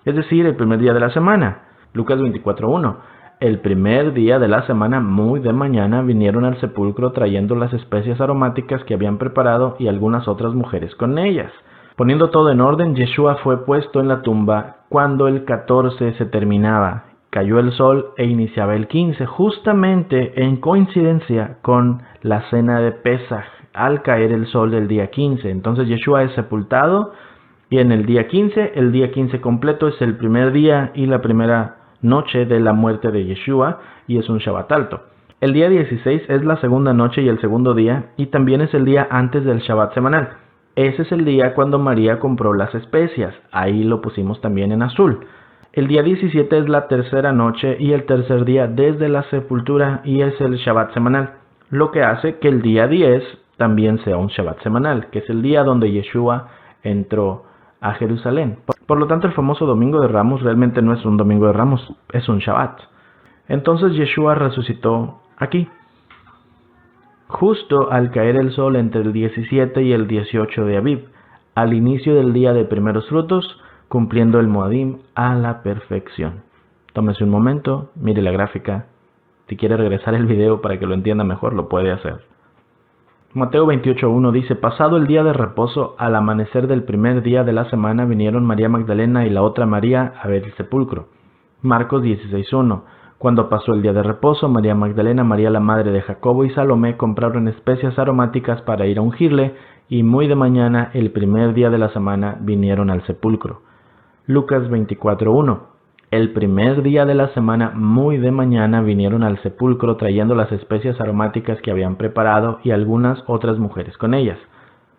es decir, el primer día de la semana. Lucas 24:1. El primer día de la semana, muy de mañana, vinieron al sepulcro trayendo las especias aromáticas que habían preparado y algunas otras mujeres con ellas. Poniendo todo en orden, Yeshua fue puesto en la tumba cuando el 14 se terminaba. Cayó el sol e iniciaba el 15, justamente en coincidencia con la cena de Pesaj, al caer el sol del día 15. Entonces Yeshua es sepultado y en el día 15 completo es el primer día y la primera noche de la muerte de Yeshua y es un Shabbat alto. El día 16 es la segunda noche y el segundo día y también es el día antes del Shabbat semanal. Ese es el día cuando María compró las especias, ahí lo pusimos también en azul. El día 17 es la tercera noche y el tercer día desde la sepultura y es el Shabbat semanal, lo que hace que el día 10 también sea un Shabbat semanal, que es el día donde Yeshua entró a Jerusalén. Por lo tanto, el famoso Domingo de Ramos realmente no es un Domingo de Ramos, es un Shabbat. Entonces Yeshua resucitó aquí, justo al caer el sol entre el 17 y el 18 de Aviv, al inicio del día de primeros frutos, cumpliendo el Moadim a la perfección. Tómese un momento, mire la gráfica. Si quiere regresar el video para que lo entienda mejor, lo puede hacer. Mateo 28:1 dice: pasado el día de reposo, al amanecer del primer día de la semana, vinieron María Magdalena y la otra María a ver el sepulcro. Marcos 16:1. Cuando pasó el día de reposo, María Magdalena, María la madre de Jacobo y Salomé compraron especias aromáticas para ir a ungirle, y muy de mañana, el primer día de la semana, vinieron al sepulcro. Lucas 24:1. El primer día de la semana, muy de mañana, vinieron al sepulcro trayendo las especias aromáticas que habían preparado y algunas otras mujeres con ellas.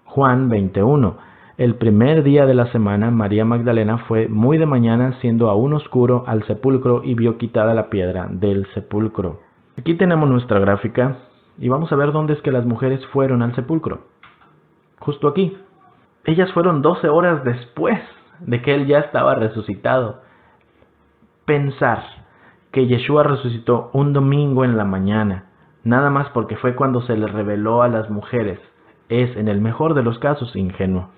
Juan 20:1. El primer día de la semana, María Magdalena fue muy de mañana, siendo aún oscuro, al sepulcro y vio quitada la piedra del sepulcro. Aquí tenemos nuestra gráfica y vamos a ver dónde es que las mujeres fueron al sepulcro. Justo aquí. Ellas fueron 12 horas después de que él ya estaba resucitado. Pensar que Yeshua resucitó un domingo en la mañana, nada más porque fue cuando se le reveló a las mujeres, es en el mejor de los casos ingenuo.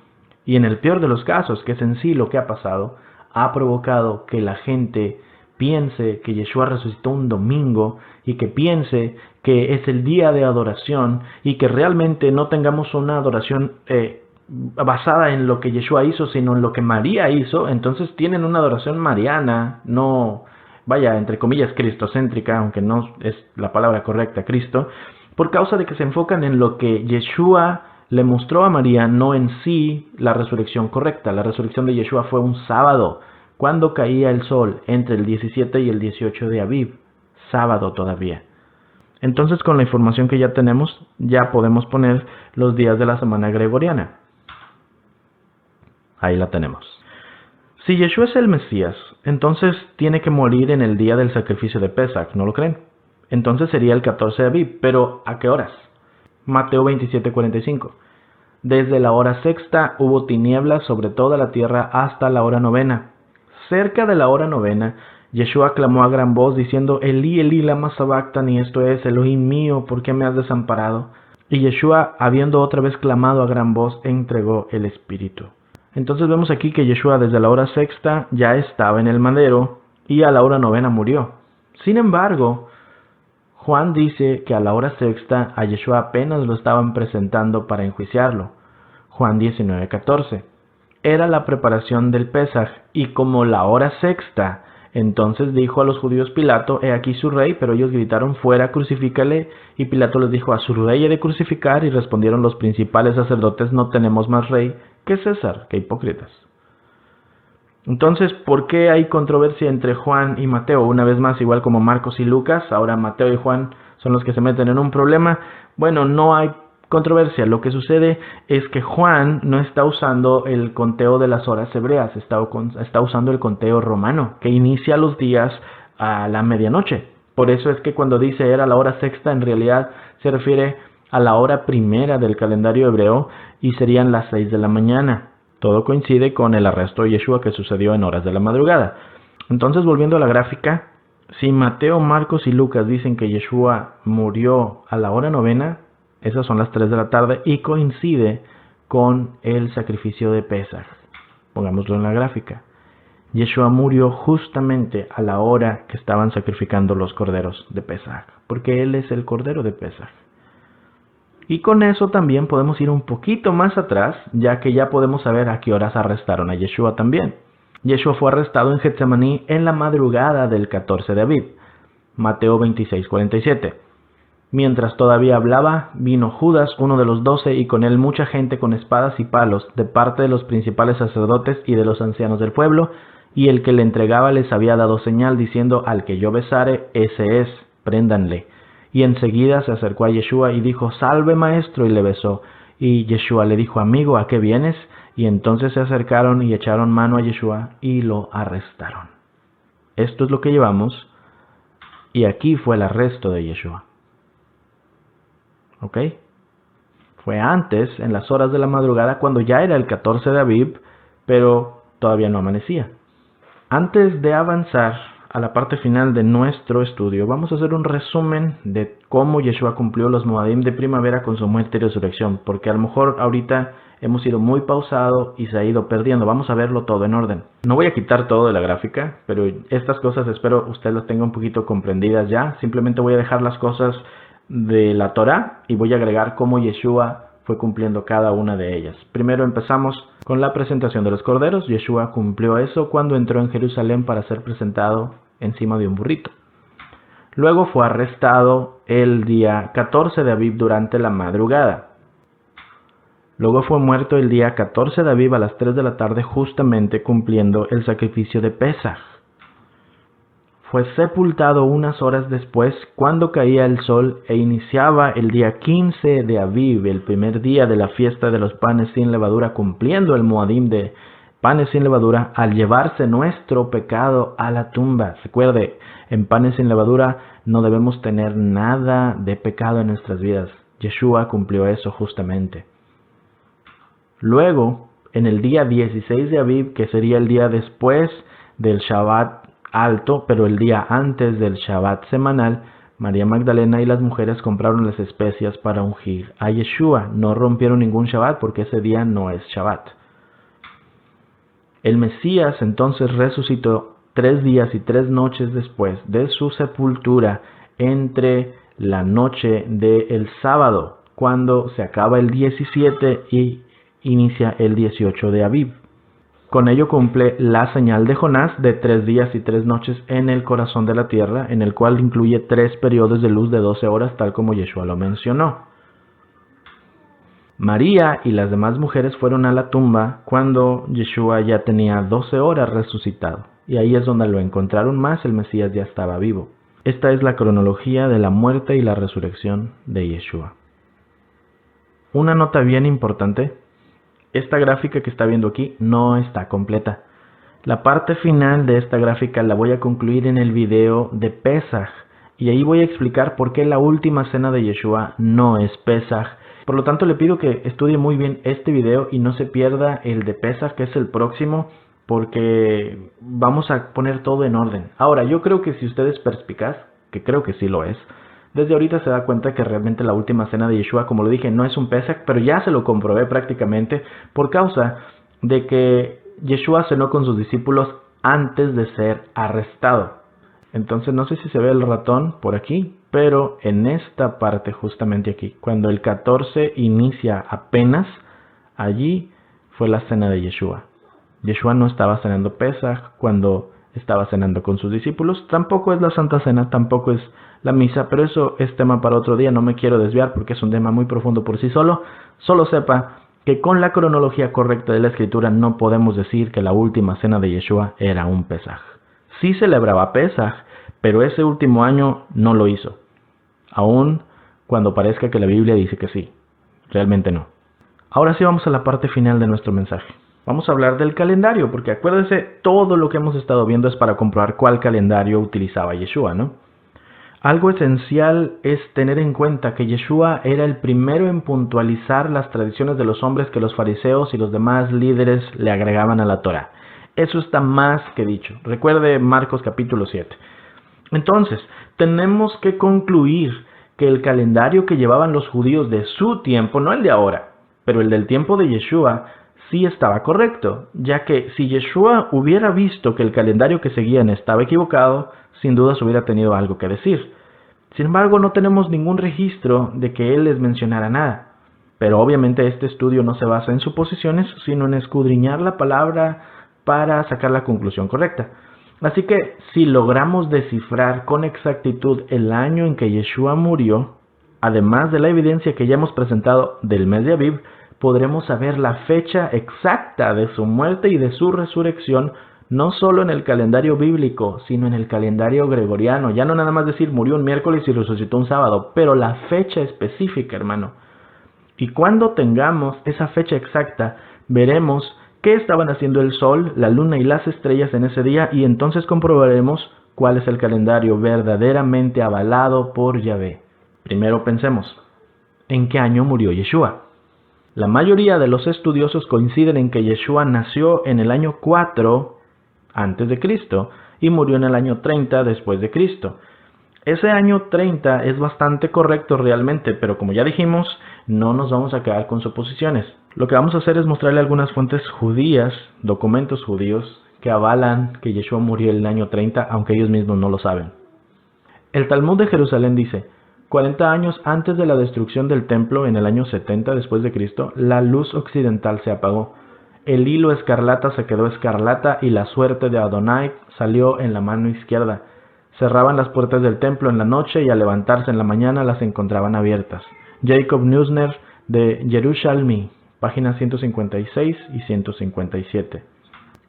Y en el peor de los casos, que es en sí lo que ha pasado, ha provocado que la gente piense que Yeshua resucitó un domingo y que piense que es el día de adoración y que realmente no tengamos una adoración basada en lo que Yeshua hizo, sino en lo que María hizo. Entonces tienen una adoración mariana, no, vaya, entre comillas, cristocéntrica, aunque no es la palabra correcta, Cristo, por causa de que se enfocan en lo que Yeshua le mostró a María, no en sí la resurrección correcta. La resurrección de Yeshua fue un sábado, cuando caía el sol, entre el 17 y el 18 de Aviv, sábado todavía. Entonces, con la información que ya tenemos, ya podemos poner los días de la semana gregoriana. Ahí la tenemos. Si Yeshua es el Mesías, entonces tiene que morir en el día del sacrificio de Pesach, ¿no lo creen? Entonces sería el 14 de Aviv, pero ¿a qué horas? Mateo 27:45. Desde la hora sexta hubo tinieblas sobre toda la tierra hasta la hora novena. Cerca de la hora novena, Yeshua clamó a gran voz diciendo, Elí, Elí, lama sabactani, esto es, Elohim mío, ¿por qué me has desamparado? Y Yeshua, habiendo otra vez clamado a gran voz, entregó el Espíritu. Entonces vemos aquí que Yeshua desde la hora sexta ya estaba en el madero y a la hora novena murió. Sin embargo, Juan dice que a la hora sexta a Yeshua apenas lo estaban presentando para enjuiciarlo. Juan 19:14. Era la preparación del Pesaj, y como la hora sexta, entonces dijo a los judíos Pilato, he aquí su rey, pero ellos gritaron, fuera, crucifícale, y Pilato les dijo, a su rey he de crucificar, y respondieron los principales sacerdotes, no tenemos más rey que César. ¡Qué hipócritas! Entonces, ¿por qué hay controversia entre Juan y Mateo? Una vez más, igual como Marcos y Lucas, ahora Mateo y Juan son los que se meten en un problema. Bueno, no hay controversia. Lo que sucede es que Juan no está usando el conteo de las horas hebreas, está usando el conteo romano, que inicia los días a la medianoche. Por eso es que cuando dice era la hora sexta, en realidad se refiere a la hora primera del calendario hebreo y serían las 6 de la mañana. Todo coincide con el arresto de Yeshua que sucedió en horas de la madrugada. Entonces, volviendo a la gráfica, si Mateo, Marcos y Lucas dicen que Yeshua murió a la hora novena, esas son las 3 de la tarde y coincide con el sacrificio de Pesaj. Pongámoslo en la gráfica. Yeshua murió justamente a la hora que estaban sacrificando los corderos de Pesaj, porque Él es el cordero de Pesaj. Y con eso también podemos ir un poquito más atrás, ya que ya podemos saber a qué horas arrestaron a Yeshua también. Yeshua fue arrestado en Getsemaní en la madrugada del 14 de Aviv. Mateo 26:47. Mientras todavía hablaba, vino Judas, uno de los 12, y con él mucha gente con espadas y palos, de parte de los principales sacerdotes y de los ancianos del pueblo, y el que le entregaba les había dado señal, diciendo, al que yo besare, ese es, préndanle. Y enseguida se acercó a Yeshua y dijo, salve maestro, y le besó. Y Yeshua le dijo, amigo, ¿a qué vienes? Y entonces se acercaron y echaron mano a Yeshua y lo arrestaron. Esto es lo que llevamos, y aquí fue el arresto de Yeshua. ¿Ok? Fue antes, en las horas de la madrugada, cuando ya era el 14 de Aviv, pero todavía no amanecía. Antes de avanzar a la parte final de nuestro estudio, vamos a hacer un resumen de cómo Yeshua cumplió los Moadim de primavera con su muerte y resurrección, porque a lo mejor ahorita hemos ido muy pausado y se ha ido perdiendo. Vamos a verlo todo en orden. No voy a quitar todo de la gráfica, pero estas cosas espero usted las tenga un poquito comprendidas ya. Simplemente voy a dejar las cosas de la Torá y voy a agregar cómo Yeshua fue cumpliendo cada una de ellas. Primero empezamos con la presentación de los corderos. Yeshua cumplió eso cuando entró en Jerusalén para ser presentado encima de un burrito. Luego fue arrestado el día 14 de Aviv durante la madrugada. Luego fue muerto el día 14 de Aviv a las 3 de la tarde, justamente cumpliendo el sacrificio de Pesaj. Fue sepultado unas horas después, cuando caía el sol e iniciaba el día 15 de Aviv, el primer día de la fiesta de los panes sin levadura, cumpliendo el Moadim de panes sin levadura, al llevarse nuestro pecado a la tumba. Recuerde, en panes sin levadura no debemos tener nada de pecado en nuestras vidas. Yeshua cumplió eso justamente. Luego, en el día 16 de Aviv, que sería el día después del Shabbat alto, pero el día antes del Shabbat semanal, María Magdalena y las mujeres compraron las especias para ungir a Yeshua. No rompieron ningún Shabbat porque ese día no es Shabbat. El Mesías entonces resucitó 3 días y 3 noches después de su sepultura, entre la noche del sábado, cuando se acaba el 17 y inicia el 18 de Aviv. Con ello cumple la señal de Jonás de 3 días y 3 noches en el corazón de la tierra, en el cual incluye 3 periodos de luz de 12 horas, tal como Yeshua lo mencionó. María y las demás mujeres fueron a la tumba cuando Yeshua ya tenía 12 horas resucitado, y ahí es donde lo encontraron más, el Mesías ya estaba vivo. Esta es la cronología de la muerte y la resurrección de Yeshua. Una nota bien importante. Esta gráfica que está viendo aquí no está completa. La parte final de esta gráfica la voy a concluir en el video de Pesaj, y ahí voy a explicar por qué la última cena de Yeshua no es Pesaj. Por lo tanto, le pido que estudie muy bien este video y no se pierda el de Pesaj, que es el próximo, porque vamos a poner todo en orden. Ahora, yo creo que si usted es perspicaz, que creo que sí lo es, desde ahorita se da cuenta que realmente la última cena de Yeshua, como lo dije, no es un Pesaj, pero ya se lo comprobé prácticamente por causa de que Yeshua cenó con sus discípulos antes de ser arrestado. Entonces no sé si se ve el ratón por aquí, pero en esta parte justamente aquí, cuando el 14 inicia apenas, allí fue la cena de Yeshua. Yeshua no estaba cenando Pesaj cuando estaba cenando con sus discípulos, tampoco es la Santa Cena, tampoco es la misa, pero eso es tema para otro día, no me quiero desviar porque es un tema muy profundo por sí solo. Solo sepa que con la cronología correcta de la Escritura no podemos decir que la última cena de Yeshua era un Pesaj. Sí celebraba Pesaj, pero ese último año no lo hizo, aun cuando parezca que la Biblia dice que sí, realmente no. Ahora sí vamos a la parte final de nuestro mensaje. Vamos a hablar del calendario, porque acuérdense, todo lo que hemos estado viendo es para comprobar cuál calendario utilizaba Yeshua, ¿no? Algo esencial es tener en cuenta que Yeshua era el primero en puntualizar las tradiciones de los hombres que los fariseos y los demás líderes le agregaban a la Torá. Eso está más que dicho. Recuerde Marcos capítulo 7. Entonces, tenemos que concluir que el calendario que llevaban los judíos de su tiempo, no el de ahora, pero el del tiempo de Yeshua, sí estaba correcto, ya que si Yeshua hubiera visto que el calendario que seguían estaba equivocado, sin duda se hubiera tenido algo que decir. Sin embargo, no tenemos ningún registro de que él les mencionara nada. Pero obviamente este estudio no se basa en suposiciones, sino en escudriñar la palabra para sacar la conclusión correcta. Así que si logramos descifrar con exactitud el año en que Yeshua murió, además de la evidencia que ya hemos presentado del mes de Aviv, podremos saber la fecha exacta de su muerte y de su resurrección, no solo en el calendario bíblico, sino en el calendario gregoriano. Ya no nada más decir murió un miércoles y resucitó un sábado, pero la fecha específica, hermano. Y cuando tengamos esa fecha exacta, veremos qué estaban haciendo el sol, la luna y las estrellas en ese día, y entonces comprobaremos cuál es el calendario verdaderamente avalado por Yahvé. Primero pensemos, ¿en qué año murió Yeshua? La mayoría de los estudiosos coinciden en que Yeshua nació en el año 4 antes de Cristo y murió en el año 30 después de Cristo. Ese año 30 es bastante correcto realmente, pero como ya dijimos, no nos vamos a quedar con suposiciones. Lo que vamos a hacer es mostrarle algunas fuentes judías, documentos judíos, que avalan que Yeshua murió en el año 30, aunque ellos mismos no lo saben. El Talmud de Jerusalén dice: 40 años antes de la destrucción del templo, en el año 70 después de Cristo, la luz occidental se apagó. El hilo escarlata se quedó escarlata y la suerte de Adonai salió en la mano izquierda. Cerraban las puertas del templo en la noche y al levantarse en la mañana las encontraban abiertas. Jacob Neusner de Yerushalmi, páginas 156 y 157.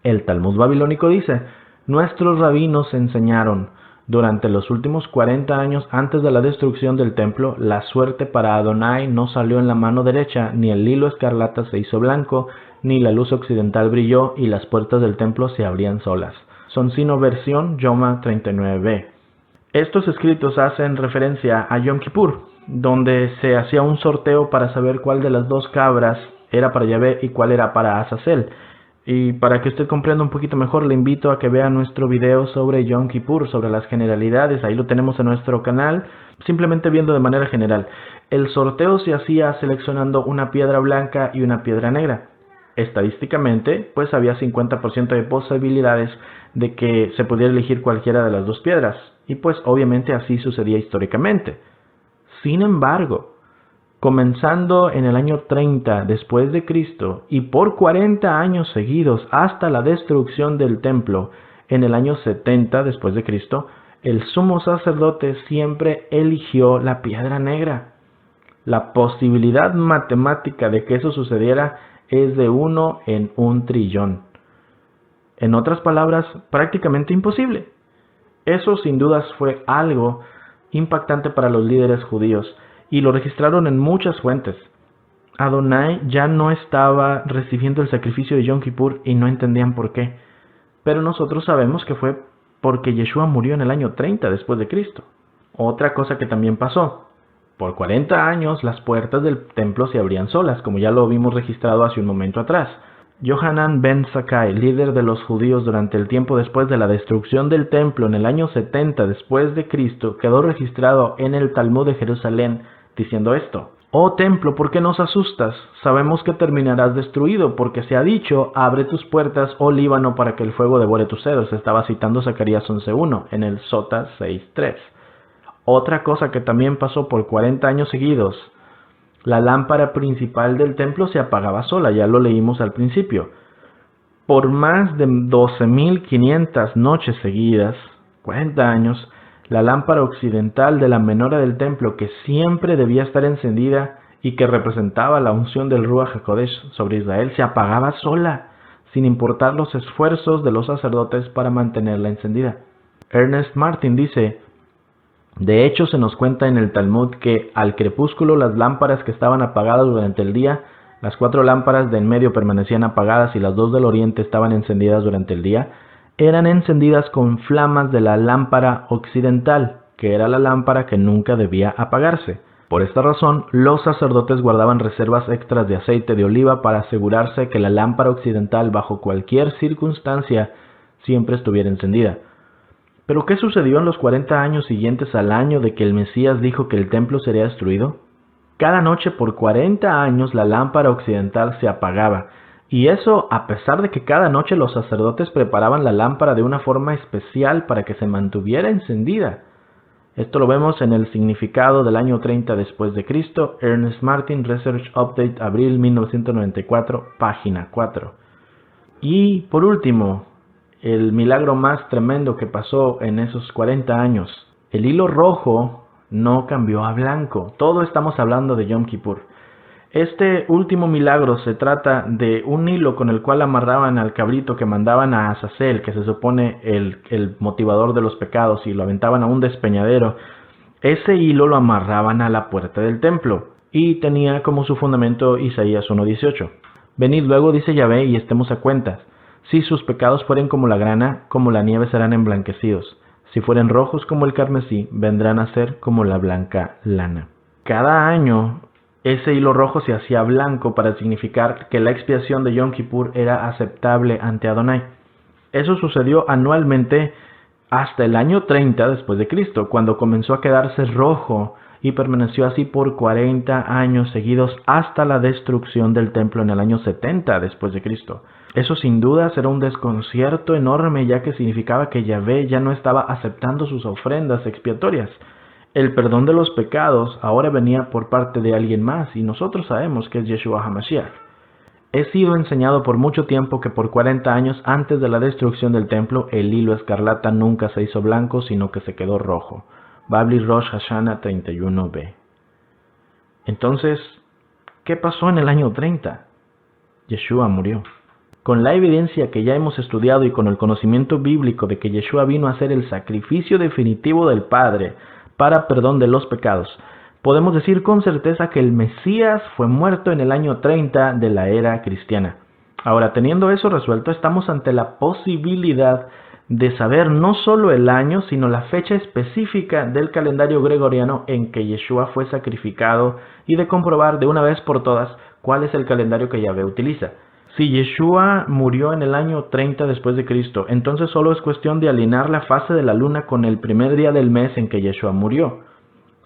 El Talmud babilónico dice: nuestros rabinos enseñaron: durante los últimos 40 años antes de la destrucción del templo, la suerte para Adonai no salió en la mano derecha, ni el hilo escarlata se hizo blanco, ni la luz occidental brilló, y las puertas del templo se abrían solas. Sonsino versión Yoma 39b. Estos escritos hacen referencia a Yom Kippur, donde se hacía un sorteo para saber cuál de las dos cabras era para Yahvé y cuál era para Azazel. Y para que usted comprenda un poquito mejor, le invito a que vea nuestro video sobre Yom Kippur, sobre las generalidades. Ahí lo tenemos en nuestro canal, simplemente viendo de manera general. El sorteo se hacía seleccionando una piedra blanca y una piedra negra. Estadísticamente, pues había 50% de posibilidades de que se pudiera elegir cualquiera de las dos piedras. Y pues obviamente así sucedía históricamente. Sin embargo, comenzando en el año 30 después de Cristo y por 40 años seguidos hasta la destrucción del templo en el año 70 después de Cristo, el sumo sacerdote siempre eligió la piedra negra. La posibilidad matemática de que eso sucediera es de 1 en 1 trillón. En otras palabras, prácticamente imposible. Eso sin dudas fue algo impactante para los líderes judíos y lo registraron en muchas fuentes. Adonai ya no estaba recibiendo el sacrificio de Yom Kippur y no entendían por qué. Pero nosotros sabemos que fue porque Yeshua murió en el año 30 después de Cristo. Otra cosa que también pasó. Por 40 años las puertas del templo se abrían solas, como ya lo vimos registrado hace un momento atrás. Yohanan ben Zakkai, líder de los judíos durante el tiempo después de la destrucción del templo en el año 70 después de Cristo, quedó registrado en el Talmud de Jerusalén diciendo esto: «Oh templo, ¿por qué nos asustas? Sabemos que terminarás destruido, porque se ha dicho, abre tus puertas, oh Líbano, para que el fuego devore tus cedros». Estaba citando Zacarías 11.1 en el Sota 6.3. Otra cosa que también pasó por 40 años seguidos: la lámpara principal del templo se apagaba sola, ya lo leímos al principio. Por más de 12.500 noches seguidas, 40 años, la lámpara occidental de la menora del templo, que siempre debía estar encendida y que representaba la unción del Ruach HaKodesh sobre Israel, se apagaba sola, sin importar los esfuerzos de los sacerdotes para mantenerla encendida. Ernest Martin dice: «De hecho, se nos cuenta en el Talmud que al crepúsculo las lámparas que estaban apagadas durante el día, las 4 lámparas de en medio permanecían apagadas y las 2 del oriente estaban encendidas durante el día, eran encendidas con flamas de la lámpara occidental, que era la lámpara que nunca debía apagarse. Por esta razón, los sacerdotes guardaban reservas extras de aceite de oliva para asegurarse que la lámpara occidental, bajo cualquier circunstancia, siempre estuviera encendida». ¿Pero qué sucedió en los 40 años siguientes al año de que el Mesías dijo que el templo sería destruido? Cada noche por 40 años la lámpara occidental se apagaba, y eso a pesar de que cada noche los sacerdotes preparaban la lámpara de una forma especial para que se mantuviera encendida. Esto lo vemos en el significado del año 30 después de Cristo, Ernest Martin, Research Update, abril 1994, página 4. Y por último, el milagro más tremendo que pasó en esos 40 años. El hilo rojo no cambió a blanco. Todo estamos hablando de Yom Kippur. Este último milagro se trata de un hilo con el cual amarraban al cabrito que mandaban a Azazel, que se supone el motivador de los pecados, y lo aventaban a un despeñadero. Ese hilo lo amarraban a la puerta del templo y tenía como su fundamento Isaías 1.18. «Venid luego, dice Yahvé, y estemos a cuentas. Si sus pecados fueren como la grana, como la nieve serán emblanquecidos. Si fueren rojos como el carmesí, vendrán a ser como la blanca lana». Cada año ese hilo rojo se hacía blanco para significar que la expiación de Yom Kippur era aceptable ante Adonai. Eso sucedió anualmente hasta el año 30 después de Cristo, cuando comenzó a quedarse rojo y permaneció así por 40 años seguidos hasta la destrucción del templo en el año 70 después de Cristo. Eso sin duda era un desconcierto enorme, ya que significaba que Yahvé ya no estaba aceptando sus ofrendas expiatorias. El perdón de los pecados ahora venía por parte de alguien más, y nosotros sabemos que es Yeshua HaMashiach. He sido enseñado por mucho tiempo que por 40 años antes de la destrucción del templo, el hilo escarlata nunca se hizo blanco, sino que se quedó rojo. Babli Rosh Hashanah 31b. Entonces, ¿qué pasó en el año 30? Yeshua murió. Con la evidencia que ya hemos estudiado y con el conocimiento bíblico de que Yeshua vino a ser el sacrificio definitivo del Padre para perdón de los pecados, podemos decir con certeza que el Mesías fue muerto en el año 30 de la era cristiana. Ahora, teniendo eso resuelto, estamos ante la posibilidad de saber no solo el año, sino la fecha específica del calendario gregoriano en que Yeshua fue sacrificado, y de comprobar de una vez por todas cuál es el calendario que Yahvé utiliza. Si Yeshua murió en el año 30 después de Cristo, entonces solo es cuestión de alinear la fase de la luna con el primer día del mes en que Yeshua murió.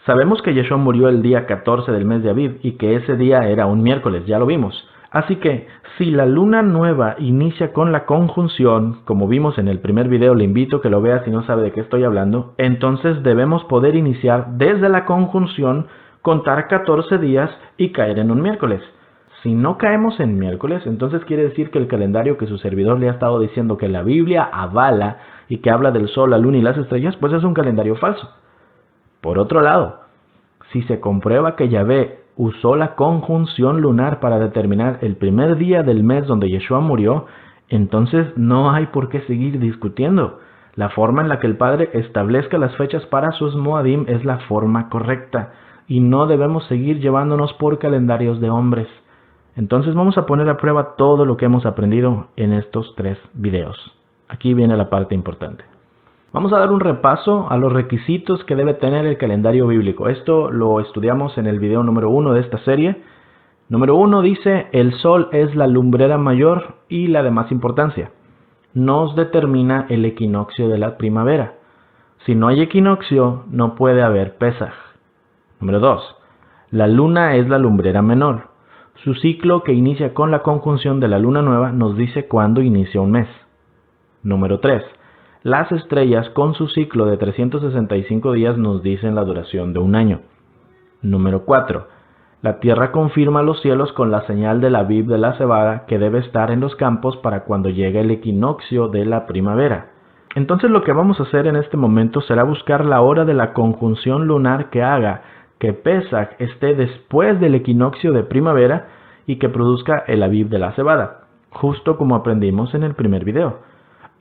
Sabemos que Yeshua murió el día 14 del mes de Aviv y que ese día era un miércoles, ya lo vimos. Así que, si la luna nueva inicia con la conjunción, como vimos en el primer video, le invito a que lo vea si no sabe de qué estoy hablando, entonces debemos poder iniciar desde la conjunción, contar 14 días y caer en un miércoles. Si no caemos en miércoles, entonces quiere decir que el calendario que su servidor le ha estado diciendo que la Biblia avala y que habla del sol, la luna y las estrellas, pues es un calendario falso. Por otro lado, si se comprueba que Yahvé usó la conjunción lunar para determinar el primer día del mes donde Yeshua murió, entonces no hay por qué seguir discutiendo. La forma en la que el Padre establezca las fechas para sus Moadim es la forma correcta y no debemos seguir llevándonos por calendarios de hombres. Entonces vamos a poner a prueba todo lo que hemos aprendido en estos 3 videos. Aquí viene la parte importante. Vamos a dar un repaso a los requisitos que debe tener el calendario bíblico. Esto lo estudiamos en el video número 1 de esta serie. Número 1 dice, el sol es la lumbrera mayor y la de más importancia. Nos determina el equinoccio de la primavera. Si no hay equinoccio, no puede haber Pesaj. Número 2, la luna es la lumbrera menor. Su ciclo, que inicia con la conjunción de la luna nueva, nos dice cuándo inicia un mes. Número 3. Las estrellas, con su ciclo de 365 días, nos dicen la duración de un año. Número 4. La tierra confirma los cielos con la señal del Aviv de la cebada que debe estar en los campos para cuando llegue el equinoccio de la primavera. Entonces lo que vamos a hacer en este momento será buscar la hora de la conjunción lunar que haga que Pesaj esté después del equinoccio de primavera y que produzca el Aviv de la cebada, justo como aprendimos en el primer video.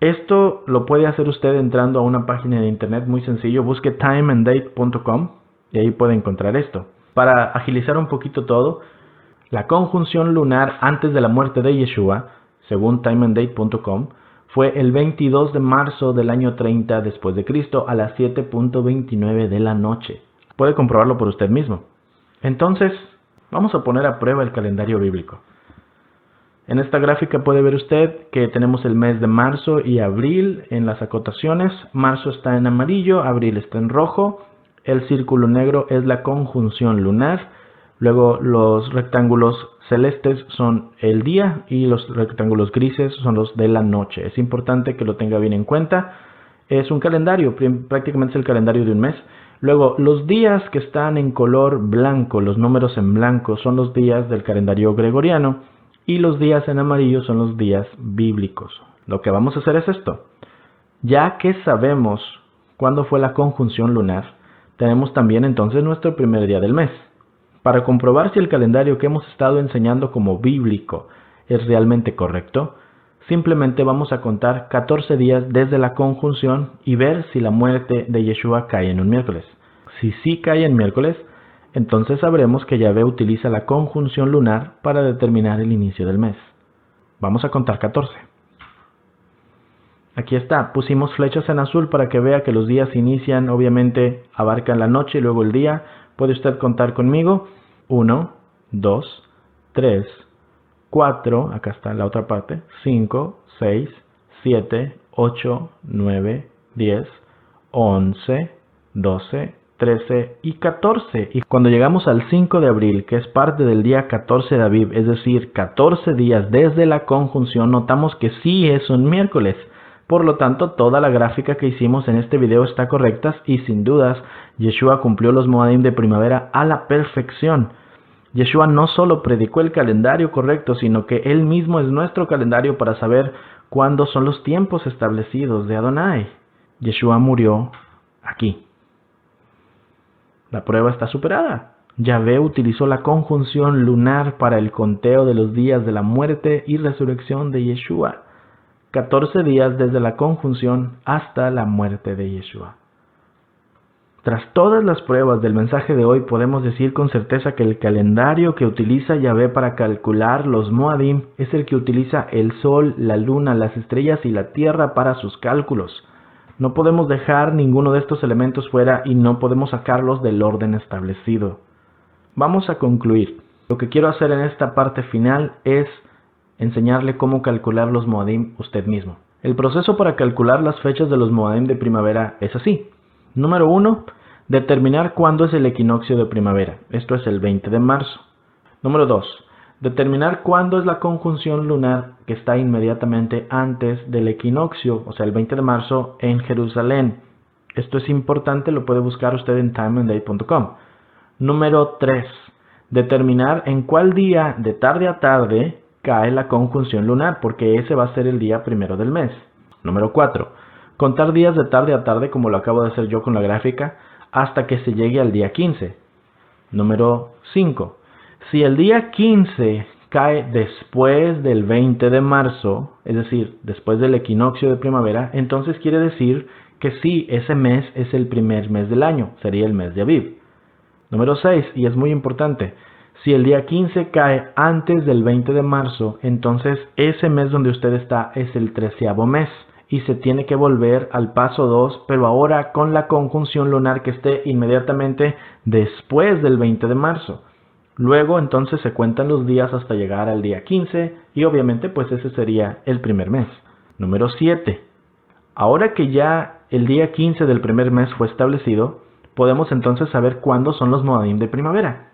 Esto lo puede hacer usted entrando a una página de internet muy sencillo, busque timeanddate.com y ahí puede encontrar esto. Para agilizar un poquito todo, la conjunción lunar antes de la muerte de Yeshua, según timeanddate.com, fue el 22 de marzo del año 30 después de Cristo a las 7:29 de la noche. Puede comprobarlo por usted mismo. Entonces, vamos a poner a prueba el calendario bíblico. En esta gráfica puede ver usted que tenemos el mes de marzo y abril en las acotaciones. Marzo está en amarillo, abril está en rojo. El círculo negro es la conjunción lunar. Luego los rectángulos celestes son el día y los rectángulos grises son los de la noche. Es importante que lo tenga bien en cuenta. Es un calendario, prácticamente es el calendario de un mes. Luego, los días que están en color blanco, los números en blanco, son los días del calendario gregoriano y los días en amarillo son los días bíblicos. Lo que vamos a hacer es esto. Ya que sabemos cuándo fue la conjunción lunar, tenemos también entonces nuestro primer día del mes. Para comprobar si el calendario que hemos estado enseñando como bíblico es realmente correcto, simplemente vamos a contar 14 días desde la conjunción y ver si la muerte de Yeshua cae en un miércoles. Si sí cae en miércoles, entonces sabremos que Yahvé utiliza la conjunción lunar para determinar el inicio del mes. Vamos a contar 14. Aquí está, pusimos flechas en azul para que vea que los días inician, obviamente abarcan la noche y luego el día. Puede usted contar conmigo. 1, 2, 3, 4, acá está la otra parte, 5, 6, 7, 8, 9, 10, 11, 12, 13 y 14. Y cuando llegamos al 5 de abril, que es parte del día 14 de Aviv, es decir, 14 días desde la conjunción, notamos que sí es un miércoles. Por lo tanto, toda la gráfica que hicimos en este video está correcta y sin dudas, Yeshua cumplió los Moadim de primavera a la perfección. Yeshua no solo predicó el calendario correcto, sino que él mismo es nuestro calendario para saber cuándo son los tiempos establecidos de Adonai. Yeshua murió aquí. La prueba está superada. Yahvé utilizó la conjunción lunar para el conteo de los días de la muerte y resurrección de Yeshua. 14 días desde la conjunción hasta la muerte de Yeshua. Tras todas las pruebas del mensaje de hoy, podemos decir con certeza que el calendario que utiliza Yahvé para calcular los Moadim es el que utiliza el sol, la luna, las estrellas y la tierra para sus cálculos. No podemos dejar ninguno de estos elementos fuera y no podemos sacarlos del orden establecido. Vamos a concluir. Lo que quiero hacer en esta parte final es enseñarle cómo calcular los Moadim usted mismo. El proceso para calcular las fechas de los Moadim de primavera es así. Número 1. Determinar cuándo es el equinoccio de primavera. Esto es el 20 de marzo. Número 2. Determinar cuándo es la conjunción lunar que está inmediatamente antes del equinoccio, o sea, el 20 de marzo en Jerusalén. Esto es importante, lo puede buscar usted en timeanddate.com. Número 3. Determinar en cuál día de tarde a tarde cae la conjunción lunar, porque ese va a ser el día primero del mes. Número 4. Contar días de tarde a tarde, como lo acabo de hacer yo con la gráfica, hasta que se llegue al día 15. Número 5. Si el día 15 cae después del 20 de marzo, es decir, después del equinoccio de primavera, entonces quiere decir que sí, ese mes es el primer mes del año, sería el mes de Aviv. Número 6, y es muy importante, si el día 15 cae antes del 20 de marzo, entonces ese mes donde usted está es el 13º mes y se tiene que volver al paso 2, pero ahora con la conjunción lunar que esté inmediatamente después del 20 de marzo. Luego entonces se cuentan los días hasta llegar al día 15 y obviamente pues ese sería el primer mes. Número 7. Ahora que ya el día 15 del primer mes fue establecido, podemos entonces saber cuándo son los Moadim de primavera.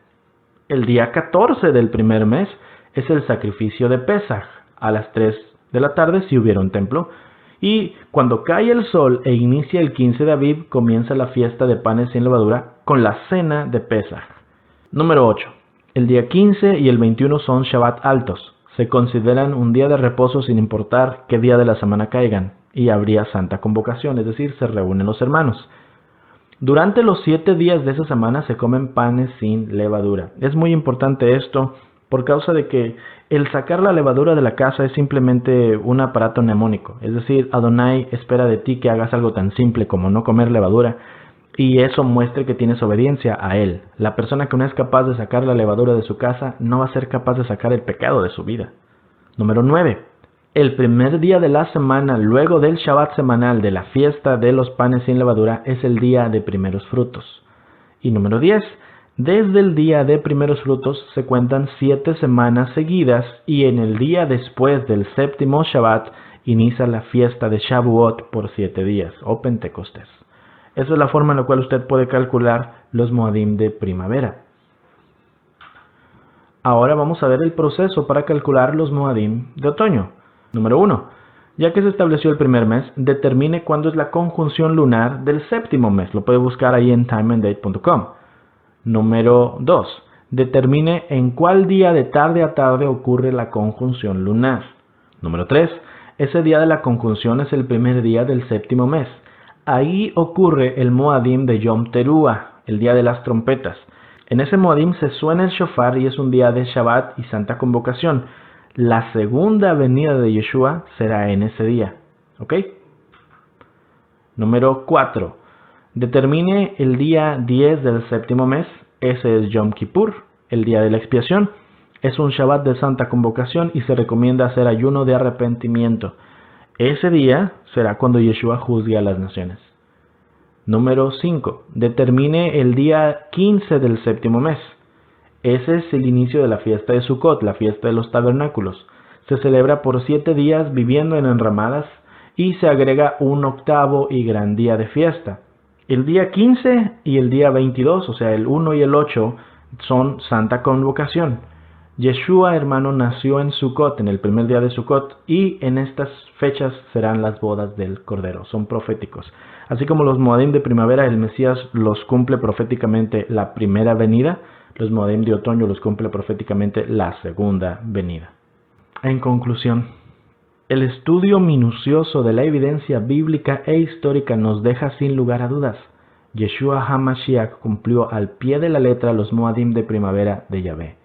El día 14 del primer mes es el sacrificio de Pesaj, a las 3 de la tarde si hubiera un templo. Y cuando cae el sol e inicia el 15 de Aviv, comienza la fiesta de panes sin levadura con la cena de Pesaj. Número 8. El día 15 y el 21 son Shabbat altos. Se consideran un día de reposo sin importar qué día de la semana caigan. Y habría santa convocación, es decir, se reúnen los hermanos. Durante los 7 días de esa semana se comen panes sin levadura. Es muy importante esto por causa de que el sacar la levadura de la casa es simplemente un aparato mnemónico. Es decir, Adonai espera de ti que hagas algo tan simple como no comer levadura y eso muestre que tienes obediencia a Él. La persona que no es capaz de sacar la levadura de su casa no va a ser capaz de sacar el pecado de su vida. Número 9. El primer día de la semana, luego del Shabbat semanal de la fiesta de los panes sin levadura, es el día de primeros frutos. Y número 10. Desde el día de primeros frutos se cuentan 7 semanas seguidas y en el día después del séptimo Shabbat inicia la fiesta de Shavuot por 7 días, o Pentecostés. Esa es la forma en la cual usted puede calcular los Moadim de primavera. Ahora vamos a ver el proceso para calcular los Moadim de otoño. Número 1. Ya que se estableció el primer mes, determine cuándo es la conjunción lunar del séptimo mes. Lo puede buscar ahí en timeanddate.com. Número 2. Determine en cuál día de tarde a tarde ocurre la conjunción lunar. Número 3. Ese día de la conjunción es el primer día del séptimo mes. Ahí ocurre el Moadim de Yom Teruah, el día de las trompetas. En ese Moadim se suena el shofar y es un día de Shabbat y Santa Convocación. La segunda venida de Yeshua será en ese día. ¿Ok? Número 4. Determine el día 10 del séptimo mes. Ese es Yom Kippur, el día de la expiación. Es un Shabbat de Santa Convocación y se recomienda hacer ayuno de arrepentimiento. Ese día será cuando Yeshua juzgue a las naciones. Número 5. Determine el día 15 del séptimo mes. Ese es el inicio de la fiesta de Sukkot, la fiesta de los tabernáculos. Se celebra por 7 días viviendo en enramadas y se agrega un octavo y gran día de fiesta. El día 15 y el día 22, o sea el 1 y el 8, son Santa Convocación. Yeshua, hermano, nació en Sukkot, en el primer día de Sukkot, y en estas fechas serán las bodas del Cordero, son proféticos. Así como los Moadim de primavera, el Mesías los cumple proféticamente la primera venida, los Moadim de otoño los cumple proféticamente la segunda venida. En conclusión, el estudio minucioso de la evidencia bíblica e histórica nos deja sin lugar a dudas. Yeshua HaMashiach cumplió al pie de la letra los Moadim de primavera de Yahvé.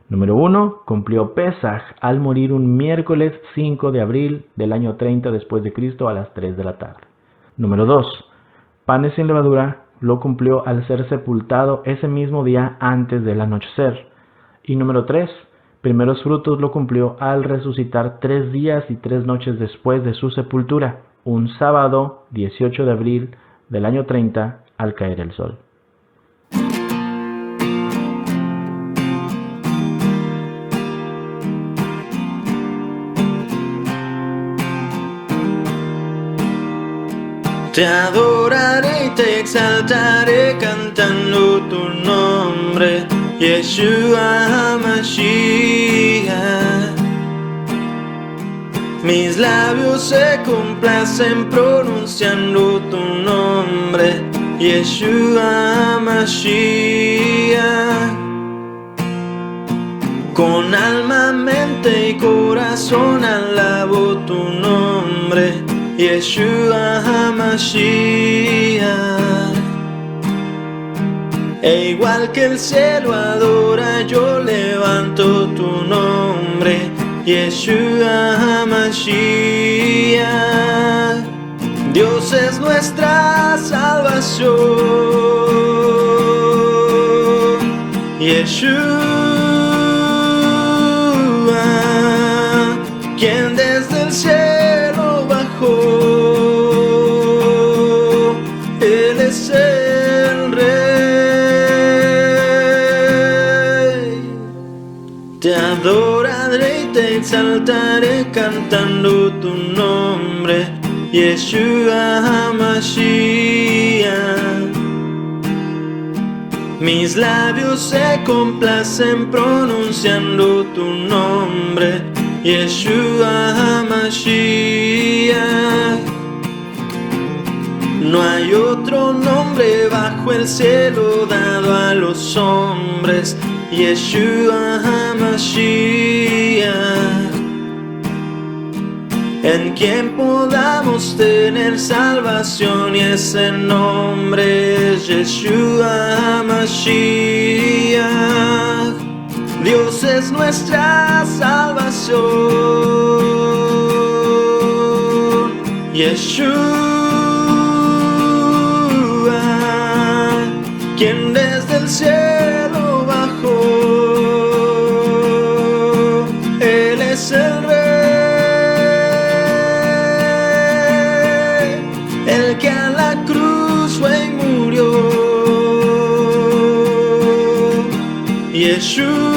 Número 1. Cumplió Pesaj al morir un miércoles 5 de abril del año 30 después de Cristo a las 3 de la tarde. Número 2. Panes sin levadura lo cumplió al ser sepultado ese mismo día antes del anochecer. Y número 3. Primeros frutos lo cumplió al resucitar 3 días y 3 noches después de su sepultura, un sábado 18 de abril del año 30 al caer el sol. Te adoraré y te exaltaré cantando tu nombre, Yeshua HaMashiach. Mis labios se complacen pronunciando tu nombre, Yeshua HaMashiach. Con alma, mente y corazón alabo tu nombre, Yeshua HaMashiach. E igual que el cielo adora, yo levanto tu nombre, Yeshua HaMashiach. Dios es nuestra salvación, Yeshua, quien desde el cielo bajó. Él es el Rey. Te adoraré y te exaltaré cantando tu nombre, Yeshua HaMashiach. Mis labios se complacen pronunciando tu nombre, Yeshua HaMashiach. No hay otro nombre bajo el cielo dado a los hombres, Yeshua HaMashiach, en quien podamos tener salvación, y ese nombre es Yeshua HaMashiach. Dios es nuestra salvación, Yeshua, quien desde el cielo bajó. Él es el Rey, el que a la cruz fue y murió, Yeshua.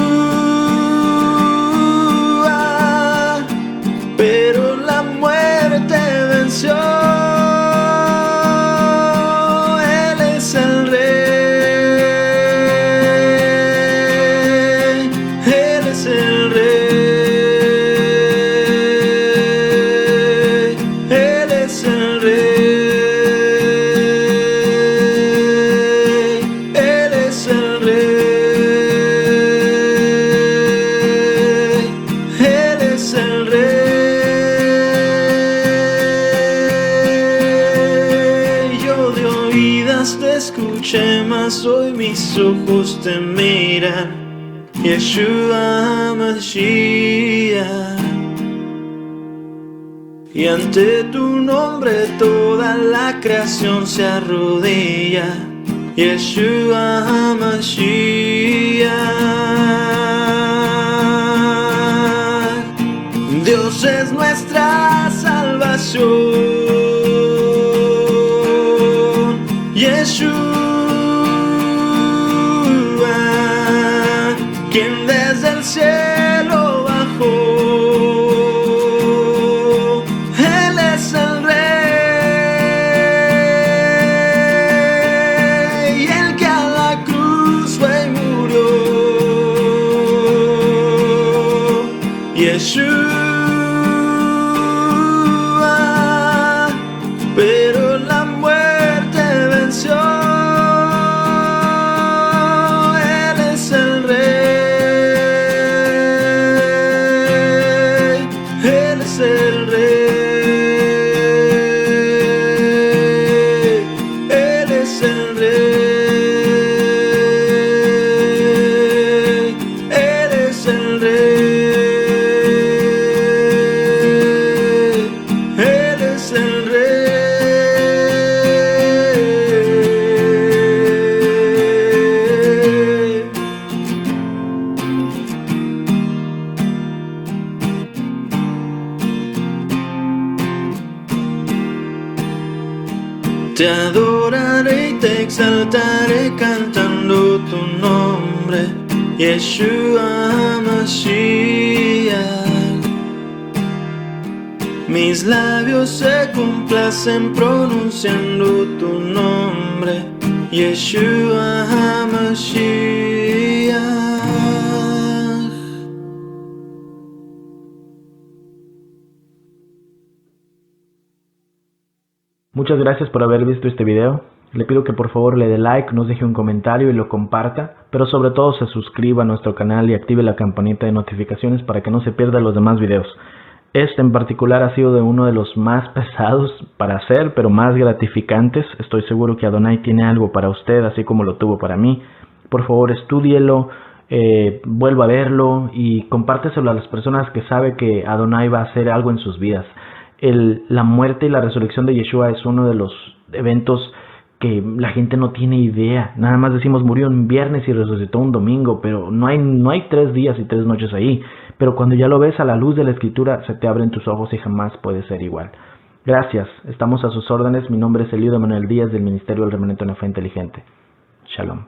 Pero la muerte venció. Él es el Rey, Él es el Rey, Él es el Rey, Él es el Rey, Él es el Rey. Te escuché, mas hoy mis ojos te miran, Yeshua HaMashiach. Y ante tu nombre toda la creación se arrodilla, Yeshua HaMashiach. Dios es nuestra salvación, Yeshua, quien desde el cielo bajó. Él es el Rey, el que a la cruz fue y murió, Yeshua. Pero la muerte venció. Él es el Rey, Él es el Rey, Él es el Rey, Él es el Rey, Él es el Rey. Te adoraré y te exaltaré cantando tu nombre, Yeshua HaMashiach. Mis labios se complacen pronunciando tu nombre, Yeshua HaMashiach. Muchas gracias por haber visto este video. Le pido que por favor le dé like, nos deje un comentario y lo comparta, pero sobre todo se suscriba a nuestro canal y active la campanita de notificaciones para que no se pierda los demás videos. Este en particular ha sido de uno de los más pesados para hacer, pero más gratificantes. Estoy seguro que Adonai tiene algo para usted, así como lo tuvo para mí. Por favor, estúdielo, vuelva a verlo y compárteselo a las personas que sabe que Adonai va a hacer algo en sus vidas. La muerte y la resurrección de Yeshua es uno de los eventos que la gente no tiene idea. Nada más decimos murió un viernes y resucitó un domingo, pero no hay 3 días y 3 noches ahí. Pero cuando ya lo ves a la luz de la Escritura, se te abren tus ojos y jamás puede ser igual. Gracias, estamos a sus órdenes. Mi nombre es Eliud Emanuel Díaz del Ministerio del Remanente de una Fe Inteligente. Shalom.